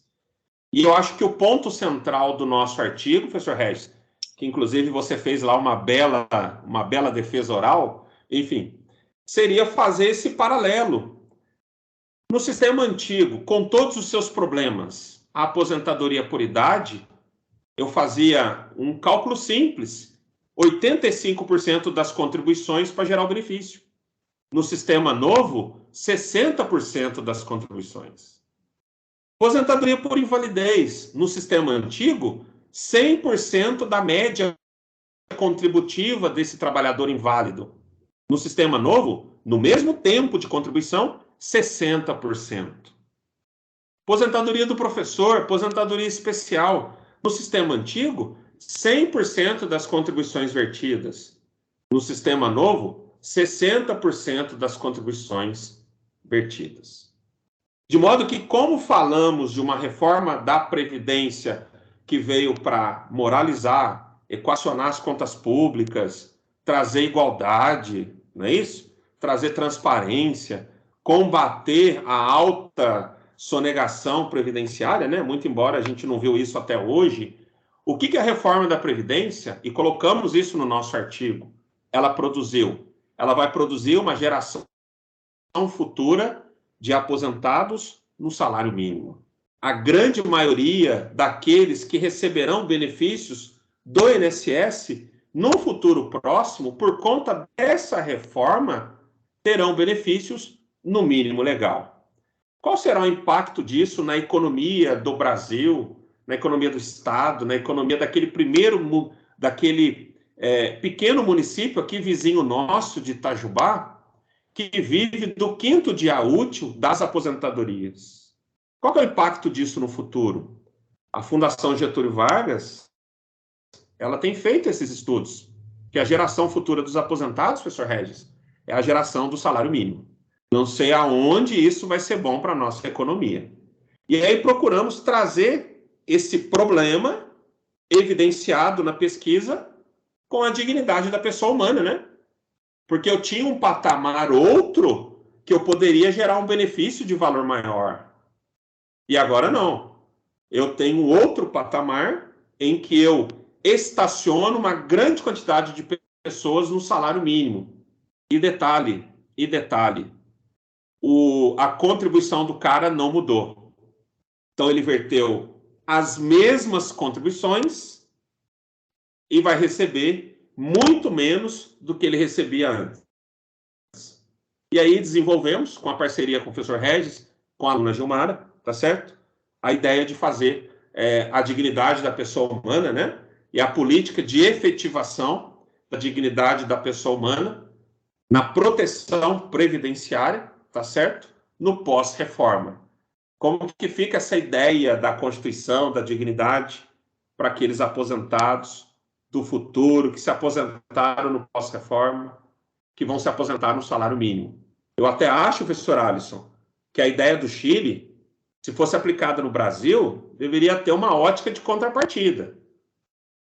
E eu acho que o ponto central do nosso artigo, professor Regis, que inclusive você fez lá uma bela defesa oral, enfim, seria fazer esse paralelo. No sistema antigo, com todos os seus problemas, a aposentadoria por idade, eu fazia um cálculo simples, 85% das contribuições para gerar o benefício. No sistema novo, 60% das contribuições. Aposentadoria por invalidez, no sistema antigo, 100% da média contributiva desse trabalhador inválido. No sistema novo, no mesmo tempo de contribuição, 60%. Aposentadoria do professor, aposentadoria especial. No sistema antigo, 100% das contribuições vertidas. No sistema novo, 60% das contribuições vertidas. De modo que, como falamos de uma reforma da Previdência que veio para moralizar, equacionar as contas públicas, trazer igualdade, não é isso? Trazer transparência, combater a alta sonegação previdenciária, né? Muito embora a gente não viu isso até hoje. O que é a reforma da Previdência? E colocamos isso no nosso artigo. Ela produziu. Ela vai produzir uma geração futura de aposentados no salário mínimo. A grande maioria daqueles que receberão benefícios do INSS no futuro próximo, por conta dessa reforma, terão benefícios no mínimo legal. Qual será o impacto disso na economia do Brasil, na economia do Estado, na economia daquele pequeno município aqui vizinho nosso de Itajubá, que vive do 5º dia útil das aposentadorias? Qual é o impacto disso no futuro? A Fundação Getúlio Vargas, ela tem feito esses estudos, que a geração futura dos aposentados, professor Regis, é a geração do salário mínimo. Não sei aonde isso vai ser bom para a nossa economia. E aí procuramos trazer esse problema evidenciado na pesquisa com a dignidade da pessoa humana, né? Porque eu tinha um patamar outro que eu poderia gerar um benefício de valor maior. E agora não. Eu tenho outro patamar em que eu estaciono uma grande quantidade de pessoas no salário mínimo. E detalhe, a contribuição do cara não mudou. Então ele verteu as mesmas contribuições e vai receber muito menos do que ele recebia antes. E aí desenvolvemos, com a parceria com o professor Regis, com a aluna Gilmara, tá certo? A ideia de fazer a dignidade da pessoa humana, né? E a política de efetivação da dignidade da pessoa humana na proteção previdenciária, tá certo? No pós-reforma. Como que fica essa ideia da Constituição, da dignidade para aqueles aposentados do futuro, que se aposentaram no pós-reforma, que vão se aposentar no salário mínimo? Eu até acho, professor Alisson, que a ideia do Chile, se fosse aplicada no Brasil, deveria ter uma ótica de contrapartida.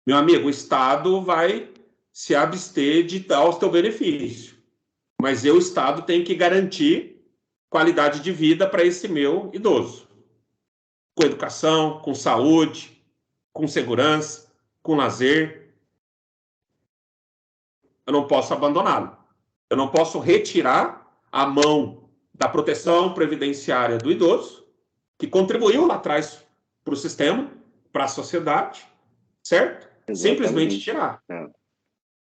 Meu amigo, o Estado vai se abster de dar o seu benefício, mas o Estado tem que garantir qualidade de vida para esse meu idoso. Com educação, com saúde, com segurança, com lazer. Eu não posso abandoná-lo. Eu não posso retirar a mão da proteção previdenciária do idoso, que contribuiu lá atrás para o sistema, para a sociedade, certo? Exatamente. Simplesmente tirar.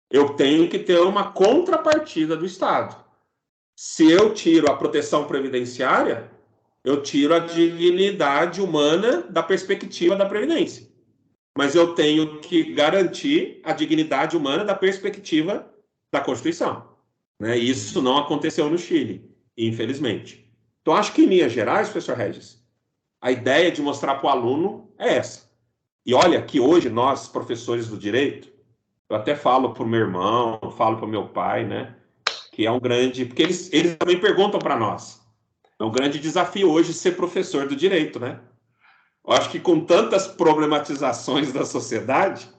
Eu tenho que ter uma contrapartida do Estado. Se eu tiro a proteção previdenciária, eu tiro a dignidade humana da perspectiva da Previdência. Mas eu tenho que garantir a dignidade humana da perspectiva da Constituição. Né? Isso não aconteceu no Chile, infelizmente. Então, acho que, em linhas gerais, professor Regis, a ideia de mostrar para o aluno é essa. E olha que hoje, nós, professores do direito, eu até falo para o meu irmão, falo para o meu pai, né? Que é um grande... Porque eles também perguntam para nós. É um grande desafio hoje ser professor do direito, né? Eu acho que com tantas problematizações da sociedade,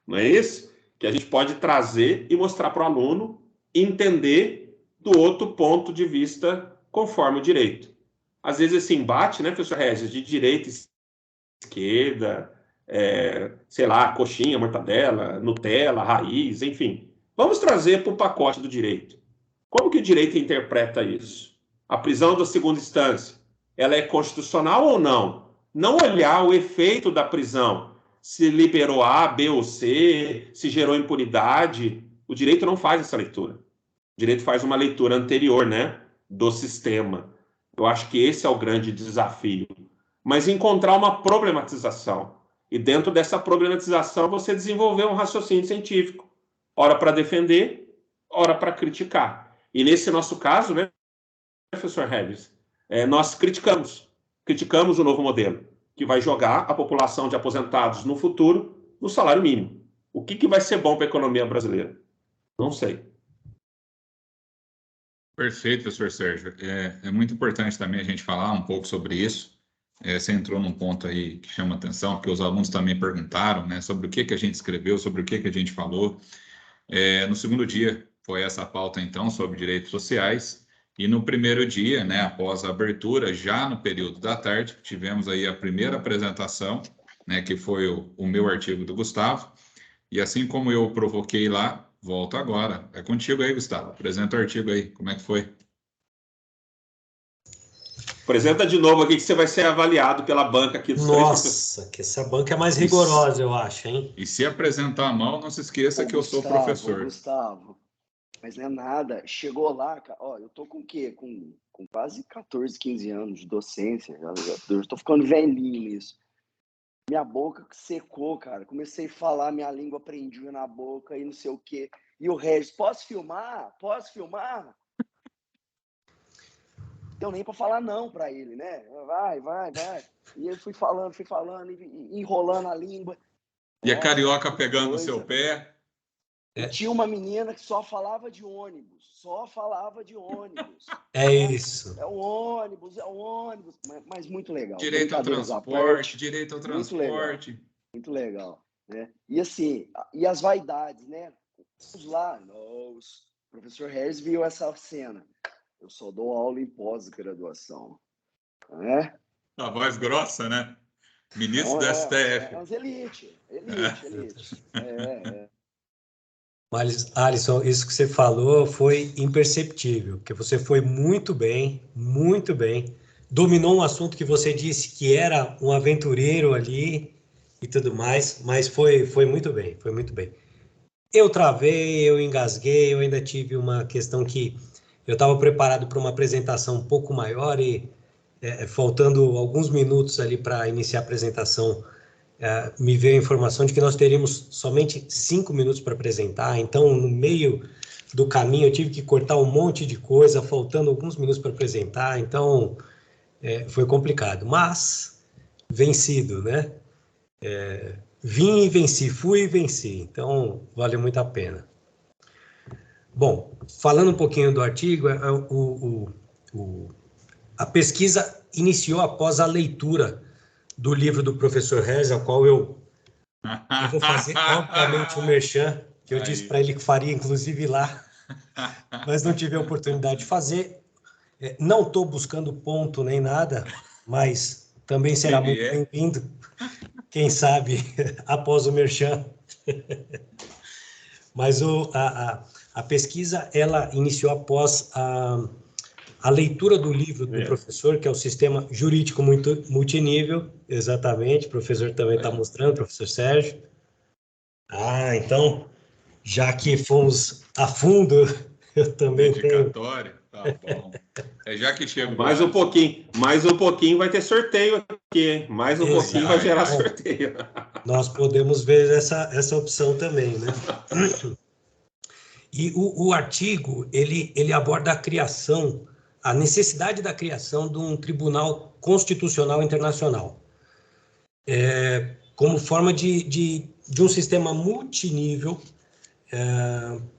não é isso? Que a gente pode trazer e mostrar para o aluno entender do outro ponto de vista conforme o direito. Às vezes esse embate, né, professor Regis, de direita e esquerda, sei lá, coxinha, mortadela, Nutella, raiz, enfim. Vamos trazer para o pacote do direito. Como que o direito interpreta isso? A prisão da segunda instância, ela é constitucional ou não? Não olhar o efeito da prisão, se liberou A, B ou C, se gerou impunidade. O direito não faz essa leitura. O direito faz uma leitura anterior, né, do sistema. Eu acho que esse é o grande desafio. Mas encontrar uma problematização. E dentro dessa problematização, você desenvolver um raciocínio científico. Ora para defender, ora para criticar. E nesse nosso caso, né, professor Regis, nós criticamos o novo modelo, que vai jogar a população de aposentados no futuro no salário mínimo. O que vai ser bom para a economia brasileira? Não sei. Perfeito, professor Sérgio. É muito importante também a gente falar um pouco sobre isso. Você entrou num ponto aí que chama atenção, porque os alunos também perguntaram, né, sobre o que a gente escreveu, sobre o que a gente falou. No segundo dia foi essa pauta, então, sobre direitos sociais. E no primeiro dia, né, após a abertura, já no período da tarde, tivemos aí a primeira apresentação, né, que foi o meu artigo do Gustavo. E assim como eu provoquei lá, volto agora. É contigo aí, Gustavo. Apresenta o artigo aí. Como é que foi? Apresenta de novo aqui que você vai ser avaliado pela banca aqui dos Nossa, que essa banca é mais rigorosa, eu acho, hein? E se apresentar mal, não se esqueça que eu sou professor. Gustavo, mas não é nada. Chegou lá, cara, ó, eu tô com o quê? Com quase 14, 15 anos de docência. Eu tô ficando velhinho nisso. Minha boca secou, cara. Comecei a falar, minha língua prendia na boca e não sei o quê. E o Regis, posso filmar? Posso filmar? Deu nem para falar não para ele, né? Vai. E eu fui falando, enrolando a língua. E a carioca pegando no seu pé. E tinha uma menina que só falava de ônibus. É isso. É o ônibus, mas muito legal. Direito ao transporte, direito ao transporte. Muito legal, né? E assim, e as vaidades, né? Vamos lá, o professor Harris viu essa cena. Eu só dou aula em pós-graduação, né? A voz grossa, né? Ministro do STF. Mas elite. Mas, Alisson, isso que você falou foi imperceptível, porque você foi muito bem, dominou um assunto que você disse que era um aventureiro ali e tudo mais, mas foi muito bem, Eu travei, eu engasguei, eu ainda tive uma questão que eu estava preparado para uma apresentação um pouco maior e faltando alguns minutos ali para iniciar a apresentação, me veio a informação de que nós teríamos somente 5 minutos para apresentar, então no meio do caminho eu tive que cortar um monte de coisa, faltando alguns minutos para apresentar, então foi complicado, mas vencido, né? Vim e venci, fui e venci, então valeu muito a pena. Bom, falando um pouquinho do artigo, a pesquisa iniciou após a leitura do livro do professor Harris, ao qual eu vou fazer, obviamente, um merchan, que eu disse para ele que faria, inclusive, lá, mas não tive a oportunidade de fazer. Não estou buscando ponto nem nada, mas também será muito bem-vindo, quem sabe, após o merchan. Mas a pesquisa, ela iniciou após a leitura do livro do professor, que é o Sistema Jurídico Multinível, exatamente, o professor também está mostrando, professor Sérgio. Então, já que fomos a fundo, eu também dedicatório, tá bom. Já que chega mais um pouquinho vai ter sorteio aqui, hein? Mais um pouquinho vai gerar sorteio. Nós podemos ver essa opção também, né? E o artigo, ele aborda a necessidade da criação de um Tribunal Constitucional Internacional, como forma de um sistema multinível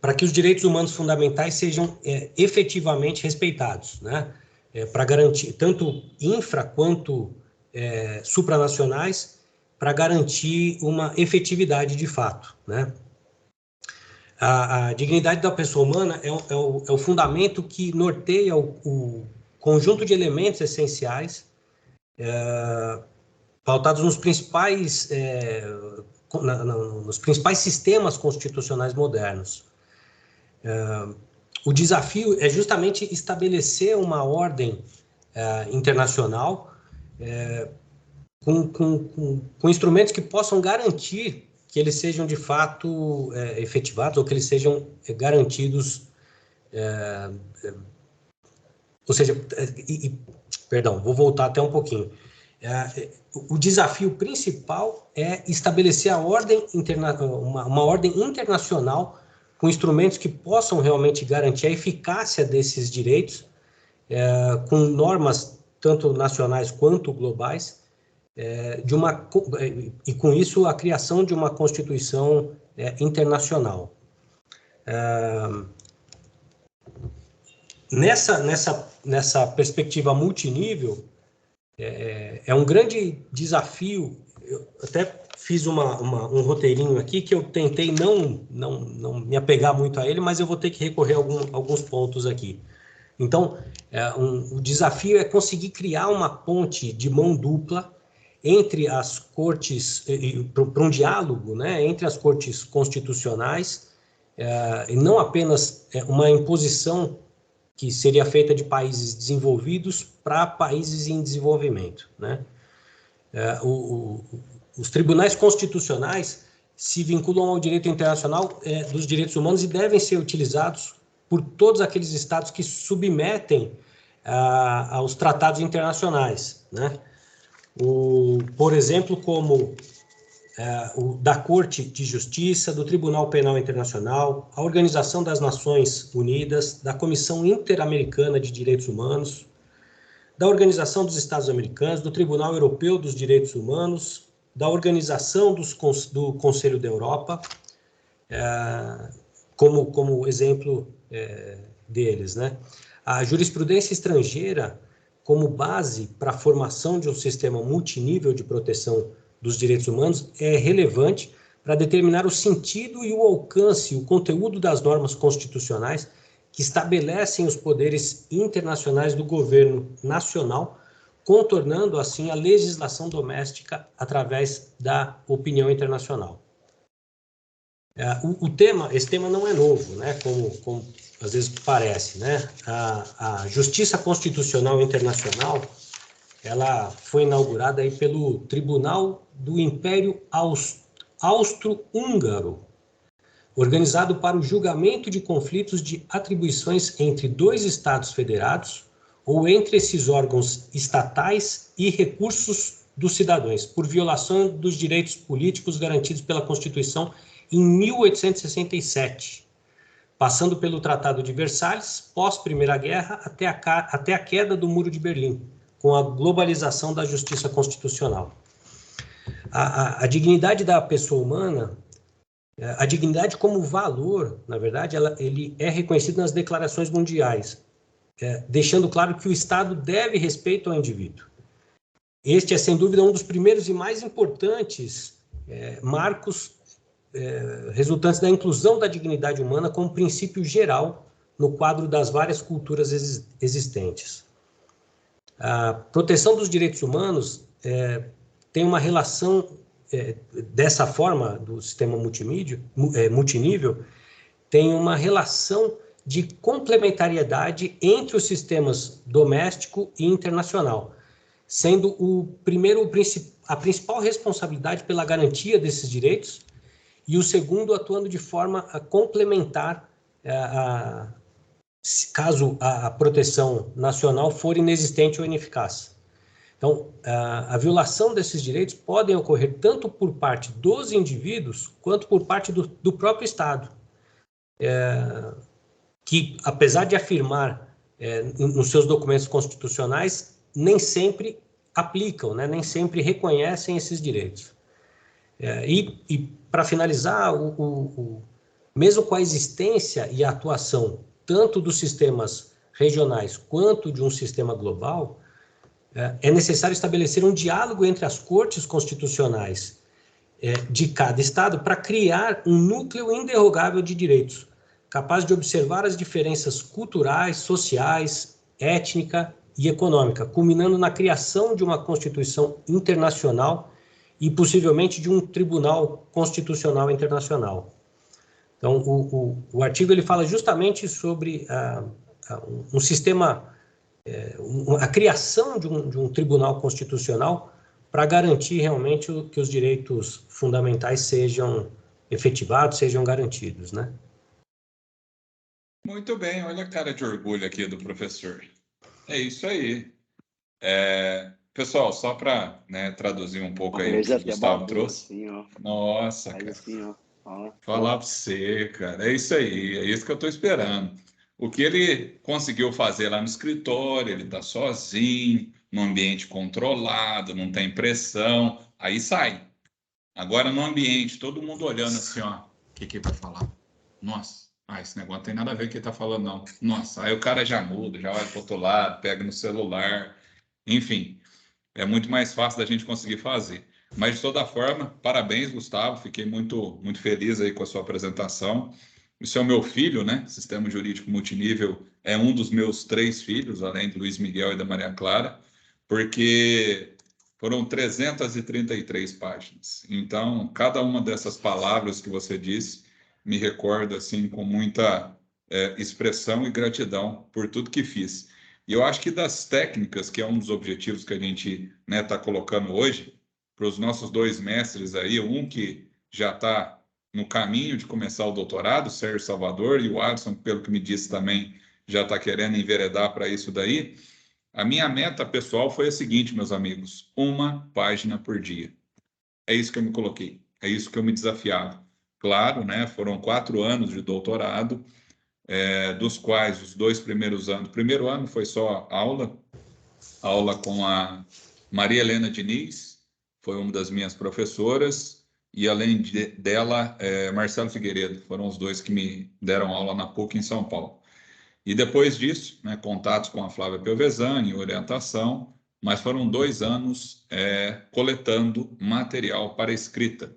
para que os direitos humanos fundamentais sejam efetivamente respeitados, né? Para garantir, tanto infra quanto supranacionais, para garantir uma efetividade de fato, né? A dignidade da pessoa humana é o fundamento que norteia o conjunto de elementos essenciais pautados nos principais sistemas constitucionais modernos. O desafio é justamente estabelecer uma ordem internacional com instrumentos que possam garantir que eles sejam de fato efetivados ou que eles sejam garantidos, ou seja, perdão, vou voltar até um pouquinho. O desafio principal é estabelecer uma ordem internacional com instrumentos que possam realmente garantir a eficácia desses direitos, com normas tanto nacionais quanto globais, e com isso a criação de uma Constituição internacional. Nessa perspectiva multinível, é um grande desafio. Eu até fiz um roteirinho aqui que eu tentei não me apegar muito a ele, mas eu vou ter que recorrer a alguns pontos aqui. Então, o desafio é conseguir criar uma ponte de mão dupla entre as cortes, para um diálogo, né, entre as cortes constitucionais, e não apenas uma imposição que seria feita de países desenvolvidos para países em desenvolvimento, né? Os tribunais constitucionais se vinculam ao direito internacional dos direitos humanos e devem ser utilizados por todos aqueles estados que submetem aos tratados internacionais, né? Por exemplo, como da Corte de Justiça, do Tribunal Penal Internacional, a Organização das Nações Unidas, da Comissão Interamericana de Direitos Humanos, da Organização dos Estados Americanos, do Tribunal Europeu dos Direitos Humanos, da Organização do Conselho da Europa, como exemplo deles, né? A jurisprudência estrangeira, como base para a formação de um sistema multinível de proteção dos direitos humanos, é relevante para determinar o sentido e o alcance, o conteúdo das normas constitucionais que estabelecem os poderes internacionais do governo nacional, contornando, assim, a legislação doméstica através da opinião internacional. Esse tema não é novo, né? Como às vezes parece, né? A Justiça Constitucional Internacional, ela foi inaugurada aí pelo Tribunal do Império Austro-Húngaro, organizado para o julgamento de conflitos de atribuições entre dois estados federados ou entre esses órgãos estatais e recursos dos cidadãos, por violação dos direitos políticos garantidos pela Constituição em 1867, passando pelo Tratado de Versalhes, pós-Primeira Guerra, até a queda do Muro de Berlim, com a globalização da justiça constitucional. A dignidade da pessoa humana, a dignidade como valor, na verdade, ele é reconhecido nas declarações mundiais, deixando claro que o Estado deve respeito ao indivíduo. Este é, sem dúvida, um dos primeiros e mais importantes marcos resultantes da inclusão da dignidade humana como princípio geral no quadro das várias culturas existentes. A proteção dos direitos humanos tem uma relação, dessa forma, do sistema multinível, tem uma relação de complementariedade entre os sistemas doméstico e internacional, sendo a principal responsabilidade pela garantia desses direitos e o segundo atuando de forma a complementar caso a proteção nacional for inexistente ou ineficaz. Então, a violação desses direitos podem ocorrer tanto por parte dos indivíduos quanto por parte do próprio Estado, que, apesar de afirmar nos seus documentos constitucionais, nem sempre aplicam, né, nem sempre reconhecem esses direitos. E para finalizar, mesmo com a existência e a atuação tanto dos sistemas regionais quanto de um sistema global, é necessário estabelecer um diálogo entre as cortes constitucionais de cada Estado para criar um núcleo inderrogável de direitos, capaz de observar as diferenças culturais, sociais, étnica e econômica, culminando na criação de uma Constituição internacional e possivelmente de um Tribunal Constitucional Internacional. Então, o artigo ele fala justamente sobre um sistema, a criação de um Tribunal Constitucional para garantir realmente que os direitos fundamentais sejam efetivados, sejam garantidos, né? Muito bem, olha a cara de orgulho aqui do professor. É isso aí. Pessoal, só para traduzir um pouco aí o que o Gustavo trouxe. Assim, ó. Nossa, cara. Assim, ó. Falar para você, cara. É isso aí, é isso que eu estou esperando. O que ele conseguiu fazer lá no escritório, ele está sozinho, num ambiente controlado, não tem pressão, aí sai. Agora no ambiente, todo mundo olhando assim, ó, o que vai falar? Nossa. Esse negócio não tem nada a ver com o que ele está falando, não. Nossa, aí o cara já muda, já olha para o outro lado, pega no celular. Enfim, é muito mais fácil da gente conseguir fazer. Mas, de toda forma, parabéns, Gustavo. Fiquei muito, muito feliz aí com a sua apresentação. Isso é o meu filho, né? Sistema Jurídico Multinível é um dos meus 3 filhos, além do Luiz Miguel e da Maria Clara, porque foram 333 páginas. Então, cada uma dessas palavras que você disse me recorda assim com muita expressão e gratidão por tudo que fiz. E eu acho que das técnicas, que é um dos objetivos que a gente está colocando hoje, para os nossos 2 mestres aí, um que já está no caminho de começar o doutorado, Sérgio Salvador, e o Adson, pelo que me disse também, já está querendo enveredar para isso daí. A minha meta pessoal foi a seguinte, meus amigos: 1 página por dia. É isso que eu me coloquei, é isso que eu me desafiava. Claro, né? Foram 4 anos de doutorado, dos quais os 2 primeiros anos. O primeiro ano foi só aula com a Maria Helena Diniz, foi uma das minhas professoras, e além dela, Marcelo Figueiredo, foram os dois que me deram aula na PUC em São Paulo. E depois disso, né, contatos com a Flávia Pelvezani, orientação, mas foram 2 anos coletando material para escrita.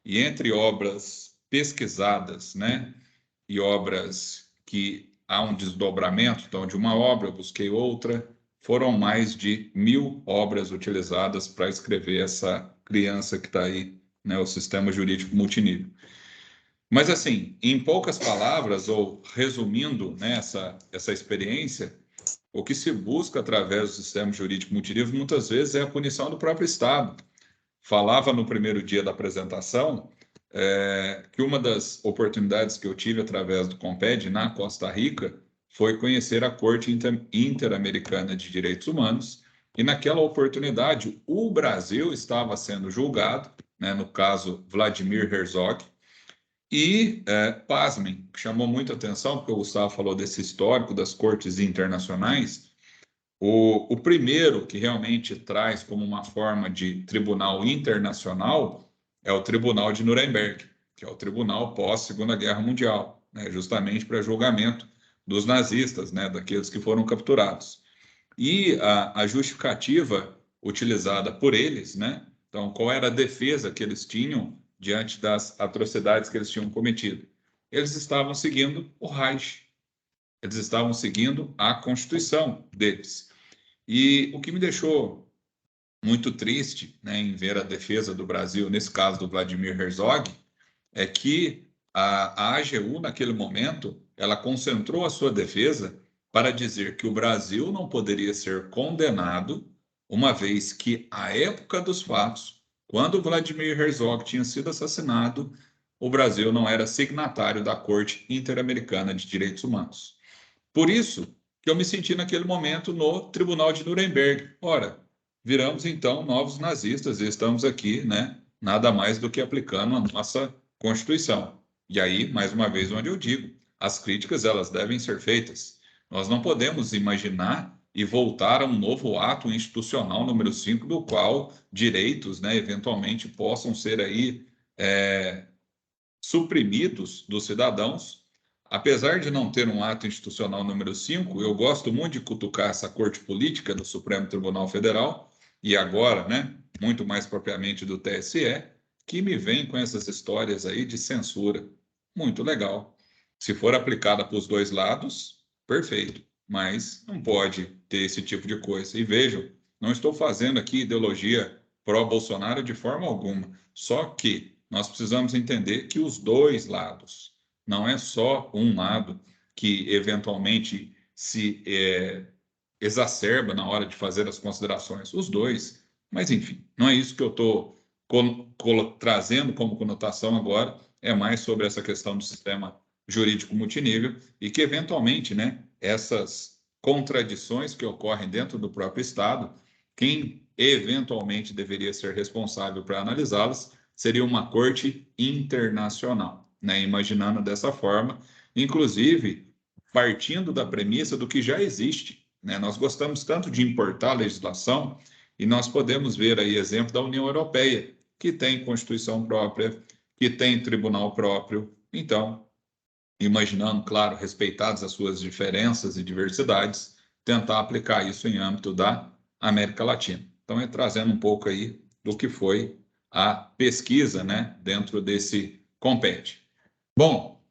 E entre obras pesquisadas, né, e obras que há um desdobramento, então de uma obra eu busquei outra, foram mais de 1.000 obras utilizadas para escrever essa criança que está aí, né, o sistema jurídico multinível. Mas, assim, em poucas palavras, ou resumindo, né, essa experiência, o que se busca através do sistema jurídico multinível, muitas vezes, é a punição do próprio Estado. Falava no primeiro dia da apresentação que uma das oportunidades que eu tive através do Comped na Costa Rica foi conhecer a Corte Interamericana de Direitos Humanos, e naquela oportunidade o Brasil estava sendo julgado, né, no caso Vladimir Herzog, e, pasmem, chamou muita atenção, porque o Gustavo falou desse histórico das cortes internacionais, o primeiro que realmente traz como uma forma de tribunal internacional é o Tribunal de Nuremberg, que é o tribunal pós-Segunda Guerra Mundial, né, justamente para julgamento dos nazistas, né, daqueles que foram capturados. E a justificativa utilizada por eles, né, então, qual era a defesa que eles tinham diante das atrocidades que eles tinham cometido? Eles estavam seguindo o Reich, eles estavam seguindo a Constituição deles. E o que me deixou muito triste, né, em ver a defesa do Brasil, nesse caso do Vladimir Herzog, é que a AGU, naquele momento, ela concentrou a sua defesa para dizer que o Brasil não poderia ser condenado, uma vez que, à época dos fatos, quando Vladimir Herzog tinha sido assassinado, o Brasil não era signatário da Corte Interamericana de Direitos Humanos. Por isso que eu me senti naquele momento no Tribunal de Nuremberg. Ora, viramos então novos nazistas e estamos aqui, né, nada mais do que aplicando a nossa Constituição. E aí, mais uma vez, onde eu digo, as críticas elas devem ser feitas. Nós não podemos imaginar e voltar a um novo ato institucional número 5, do qual direitos, né, eventualmente possam ser aí suprimidos dos cidadãos. Apesar de não ter um ato institucional número 5, eu gosto muito de cutucar essa corte política do Supremo Tribunal Federal, e agora, né, muito mais propriamente do TSE, que me vem com essas histórias aí de censura. Muito legal. Se for aplicada para os dois lados, perfeito, mas não pode ter esse tipo de coisa. E vejam, não estou fazendo aqui ideologia pró-Bolsonaro de forma alguma, só que nós precisamos entender que os dois lados, não é só um lado que eventualmente se exacerba na hora de fazer as considerações, os dois. Mas, enfim, não é isso que eu estou trazendo como conotação agora, é mais sobre essa questão do sistema jurídico multinível e que, eventualmente, né, essas contradições que ocorrem dentro do próprio Estado, quem eventualmente deveria ser responsável para analisá-las seria uma corte internacional, né, imaginando dessa forma, inclusive partindo da premissa do que já existe, né? Nós gostamos tanto de importar legislação e nós podemos ver aí exemplo da União Europeia, que tem Constituição própria, que tem tribunal próprio. Então, imaginando, claro, respeitadas as suas diferenças e diversidades, tentar aplicar isso em âmbito da América Latina. Então, trazendo um pouco aí do que foi a pesquisa, né, dentro desse Comped. Bom,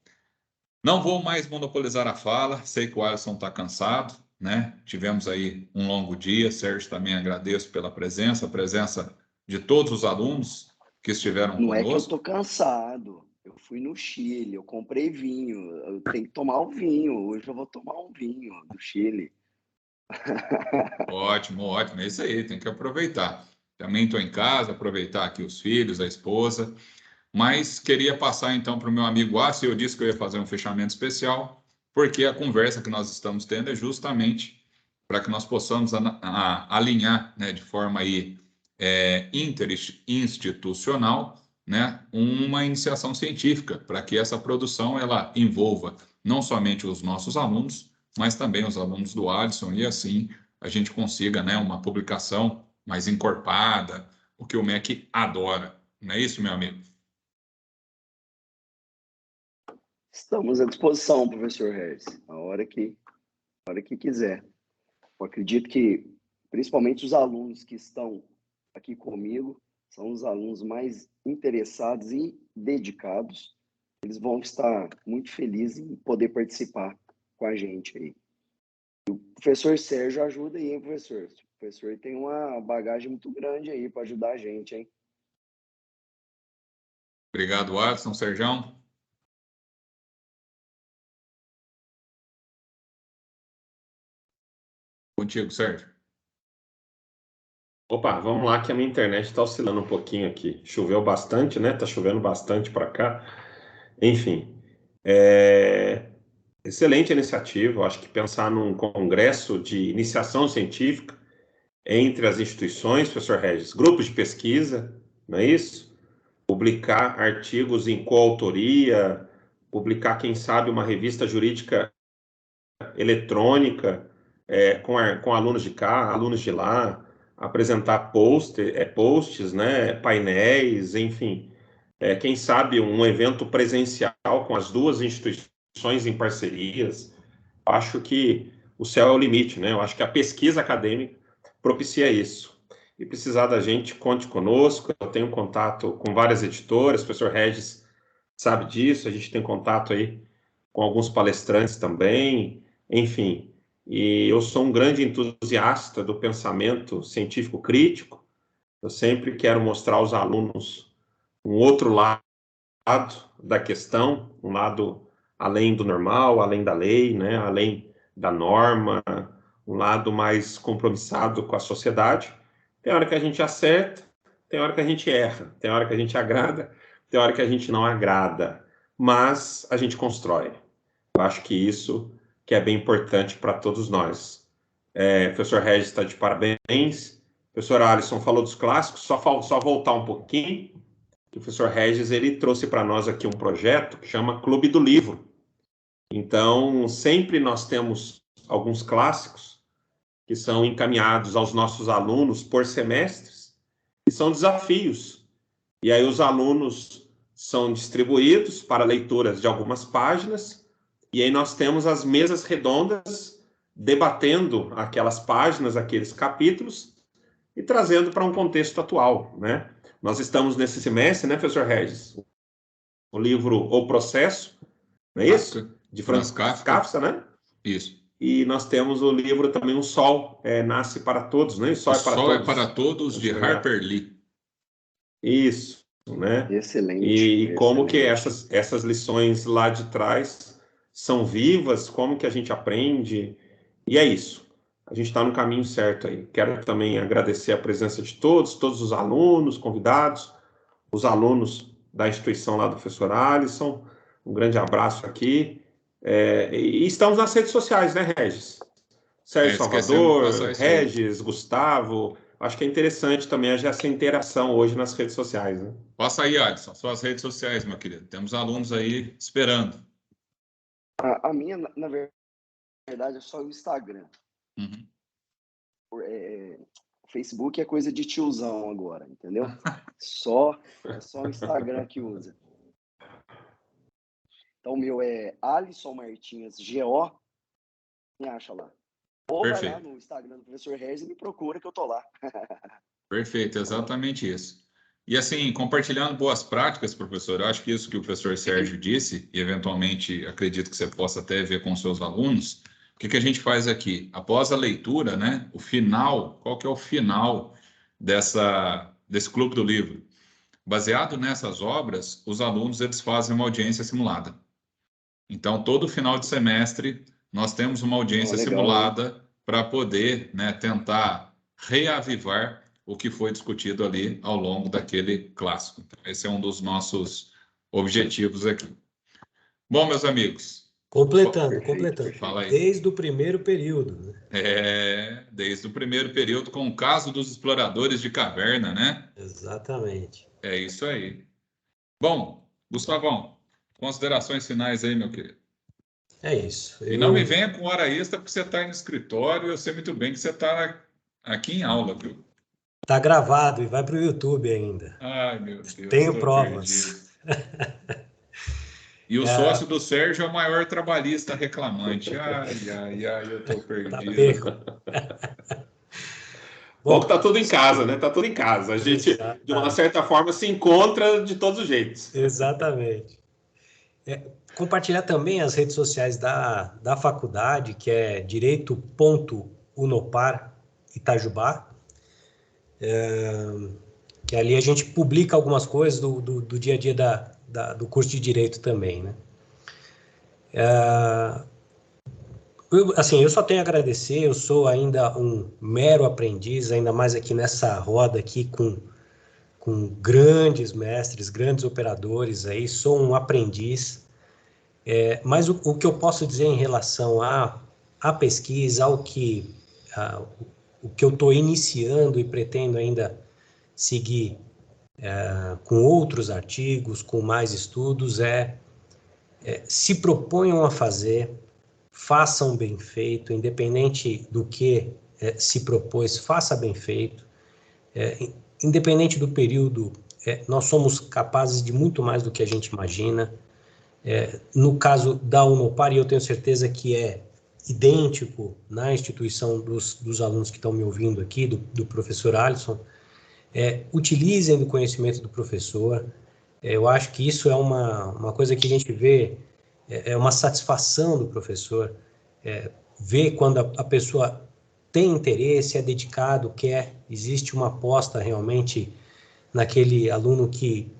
não vou mais monopolizar a fala, sei que o Alisson está cansado, né? Tivemos aí um longo dia, Sérgio, também agradeço pela presença, a presença de todos os alunos que estiveram conosco. Não é que eu estou cansado, eu fui no Chile, eu comprei vinho, eu tenho que tomar um vinho, hoje eu vou tomar um vinho do Chile. Ótimo, ótimo, é isso aí, tem que aproveitar. Também estou em casa, aproveitar aqui os filhos, a esposa, mas queria passar então para o meu amigo Aço, eu disse que eu ia fazer um fechamento especial, porque a conversa que nós estamos tendo é justamente para que nós possamos alinhar, né, de forma aí, interinstitucional, né, uma iniciação científica, para que essa produção ela envolva não somente os nossos alunos, mas também os alunos do Alisson, e assim a gente consiga, né, uma publicação mais encorpada, o que o MEC adora. Não é isso, meu amigo? Estamos à disposição, professor Regis, a hora que quiser. Eu acredito que, principalmente os alunos que estão aqui comigo, são os alunos mais interessados e dedicados. Eles vão estar muito felizes em poder participar com a gente aí. O professor Sérgio ajuda aí, hein, professor? O professor tem uma bagagem muito grande aí para ajudar a gente, hein? Obrigado, Alisson. Serjão. Contigo, Sérgio. Opa, vamos lá que a minha internet está oscilando um pouquinho aqui. Choveu bastante, né? Tá chovendo bastante para cá. Enfim, excelente iniciativa. Eu acho que pensar num congresso de iniciação científica entre as instituições, professor Regis, grupos de pesquisa, não é isso? Publicar artigos em coautoria, publicar, quem sabe, uma revista jurídica eletrônica, com alunos de cá, alunos de lá, apresentar posts, né, painéis, enfim. Quem sabe um evento presencial com as duas instituições em parcerias. Acho que o céu é o limite, né? Eu acho que a pesquisa acadêmica propicia isso. E precisar da gente, conte conosco. Eu tenho contato com várias editoras, o professor Regis sabe disso, a gente tem contato aí com alguns palestrantes também, enfim. E eu sou um grande entusiasta do pensamento científico crítico. Eu sempre quero mostrar aos alunos um outro lado da questão, um lado além do normal, além da lei, né, além da norma, um lado mais compromissado com a sociedade. Tem hora que a gente acerta, tem hora que a gente erra, tem hora que a gente agrada, tem hora que a gente não agrada, mas a gente constrói. Eu acho que isso que é bem importante para todos nós. Professor Regis está de parabéns. Professor Alisson falou dos clássicos, só voltar um pouquinho. O professor Regis ele trouxe para nós aqui um projeto que chama Clube do Livro. Então, sempre nós temos alguns clássicos que são encaminhados aos nossos alunos por semestres, e são desafios. E aí os alunos são distribuídos para leituras de algumas páginas, e aí nós temos as mesas redondas debatendo aquelas páginas, aqueles capítulos, e trazendo para um contexto atual, né? Nós estamos nesse semestre, né, professor Regis? O livro O Processo, não é isso? De Franz Kafka, né? Isso. E nós temos o livro também O Sol Nasce para Todos, né? O Sol é para Todos, de Harper Lee. Isso, né? Excelente. E como que essas lições lá de trás são vivas, como que a gente aprende, e é isso. A gente está no caminho certo aí. Quero também agradecer a presença de todos os alunos, convidados, os alunos da instituição lá do professor Alisson. Um grande abraço aqui. E estamos nas redes sociais, né, Regis? Sérgio Salvador, Regis, Gustavo. Acho que é interessante também essa interação hoje nas redes sociais, né? Passa aí, Alisson, suas redes sociais, meu querido. Temos alunos aí esperando. A minha, na verdade, é só o Instagram. Uhum. Facebook é coisa de tiozão agora, entendeu? É só o Instagram que usa. Então, o meu é Alisson Martins GO. Me acha lá. Ou Perfeito. Vai lá no Instagram do professor Regis e me procura que eu tô lá. Perfeito, exatamente isso. E assim, compartilhando boas práticas, professor, eu acho que isso que o professor Sérgio disse, e eventualmente acredito que você possa até ver com seus alunos, o que a gente faz aqui? Após a leitura, né, o final, qual que é o final desse clube do livro? Baseado nessas obras, os alunos eles fazem uma audiência simulada. Então, todo final de semestre, nós temos uma audiência simulada para poder, né, tentar reavivar o que foi discutido ali ao longo daquele clássico. Então, esse é um dos nossos objetivos aqui. Bom, meus amigos. Completando. Fala aí. Desde o primeiro período. Desde o primeiro período, com o caso dos exploradores de caverna, né? Exatamente. É isso aí. Bom, Gustavão, considerações finais aí, meu querido. É isso. E não me venha com hora extra porque você está aí no escritório, eu sei muito bem que você está aqui em aula, viu? Está gravado e vai para o YouTube ainda. Ai, meu Deus. Tenho provas. E o sócio do Sérgio é o maior trabalhista reclamante. Eu tô perdido. Bom, que tá tudo em casa, né? Tá tudo em casa. A gente, de uma certa forma, se encontra de todos os jeitos. Exatamente. Compartilhar também as redes sociais da faculdade, que é direito.unopar Itajubá, que ali a gente publica algumas coisas do dia a dia do curso de Direito também, né? Eu só tenho a agradecer, eu sou ainda um mero aprendiz, ainda mais aqui nessa roda aqui com grandes mestres, grandes operadores aí, sou um aprendiz. Mas o que eu posso dizer em relação à pesquisa, o que eu estou iniciando e pretendo ainda seguir com outros artigos, com mais estudos, se proponham a fazer, façam bem feito, independente do que se propôs, faça bem feito. Independente do período, nós somos capazes de muito mais do que a gente imagina. No caso da Unopar, e eu tenho certeza que é idêntico na instituição dos alunos que estão me ouvindo aqui, do professor Alisson, utilizem o conhecimento do professor. Eu acho que isso é uma coisa que a gente vê, é uma satisfação do professor, ver quando a pessoa tem interesse, é dedicado, existe uma aposta realmente naquele aluno que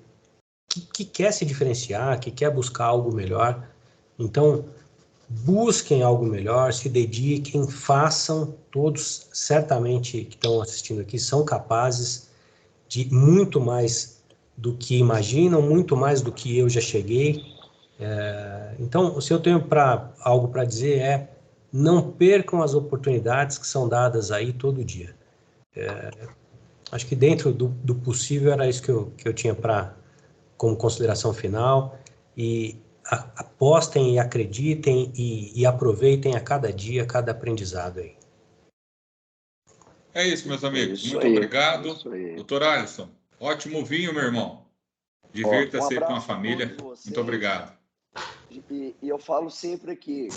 quer se diferenciar, que quer buscar algo melhor. Então, busquem algo melhor, se dediquem, façam. Todos, certamente, que estão assistindo aqui, são capazes de muito mais do que imaginam, muito mais do que eu já cheguei. Então, se eu tenho algo para dizer não percam as oportunidades que são dadas aí todo dia. Acho que dentro do possível era isso que eu tinha como consideração final, e apostem e acreditem e aproveitem a cada dia, cada aprendizado aí. É isso, meus amigos. Muito obrigado. Doutor Alisson, ótimo vinho, meu irmão. Divirta-se com a família. Muito obrigado. E eu falo sempre aqui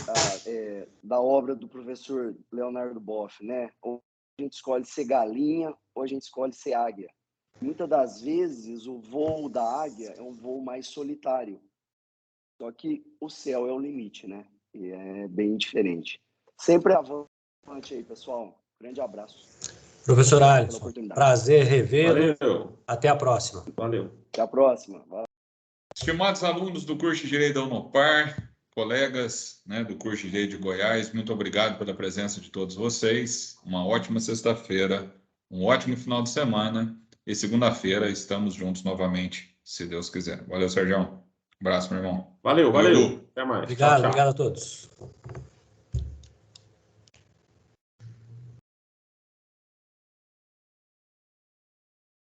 da obra do professor Leonardo Boff, né? Ou a gente escolhe ser galinha ou a gente escolhe ser águia. Muitas das vezes o voo da águia é um voo mais solitário. Só que o céu é o limite, né? E é bem diferente. Sempre avante aí, pessoal. Grande abraço. Professor Alisson, prazer revê-lo. Valeu. Até a próxima. Valeu. Até a próxima. Estimados alunos do curso de Direito da Unopar, colegas, né, do curso de Direito de Goiás, muito obrigado pela presença de todos vocês. Uma ótima sexta-feira, um ótimo final de semana. E segunda-feira estamos juntos novamente, se Deus quiser. Valeu, Sérgio. Um abraço, meu irmão. Valeu. Até mais. Obrigado, tchau. obrigado a todos.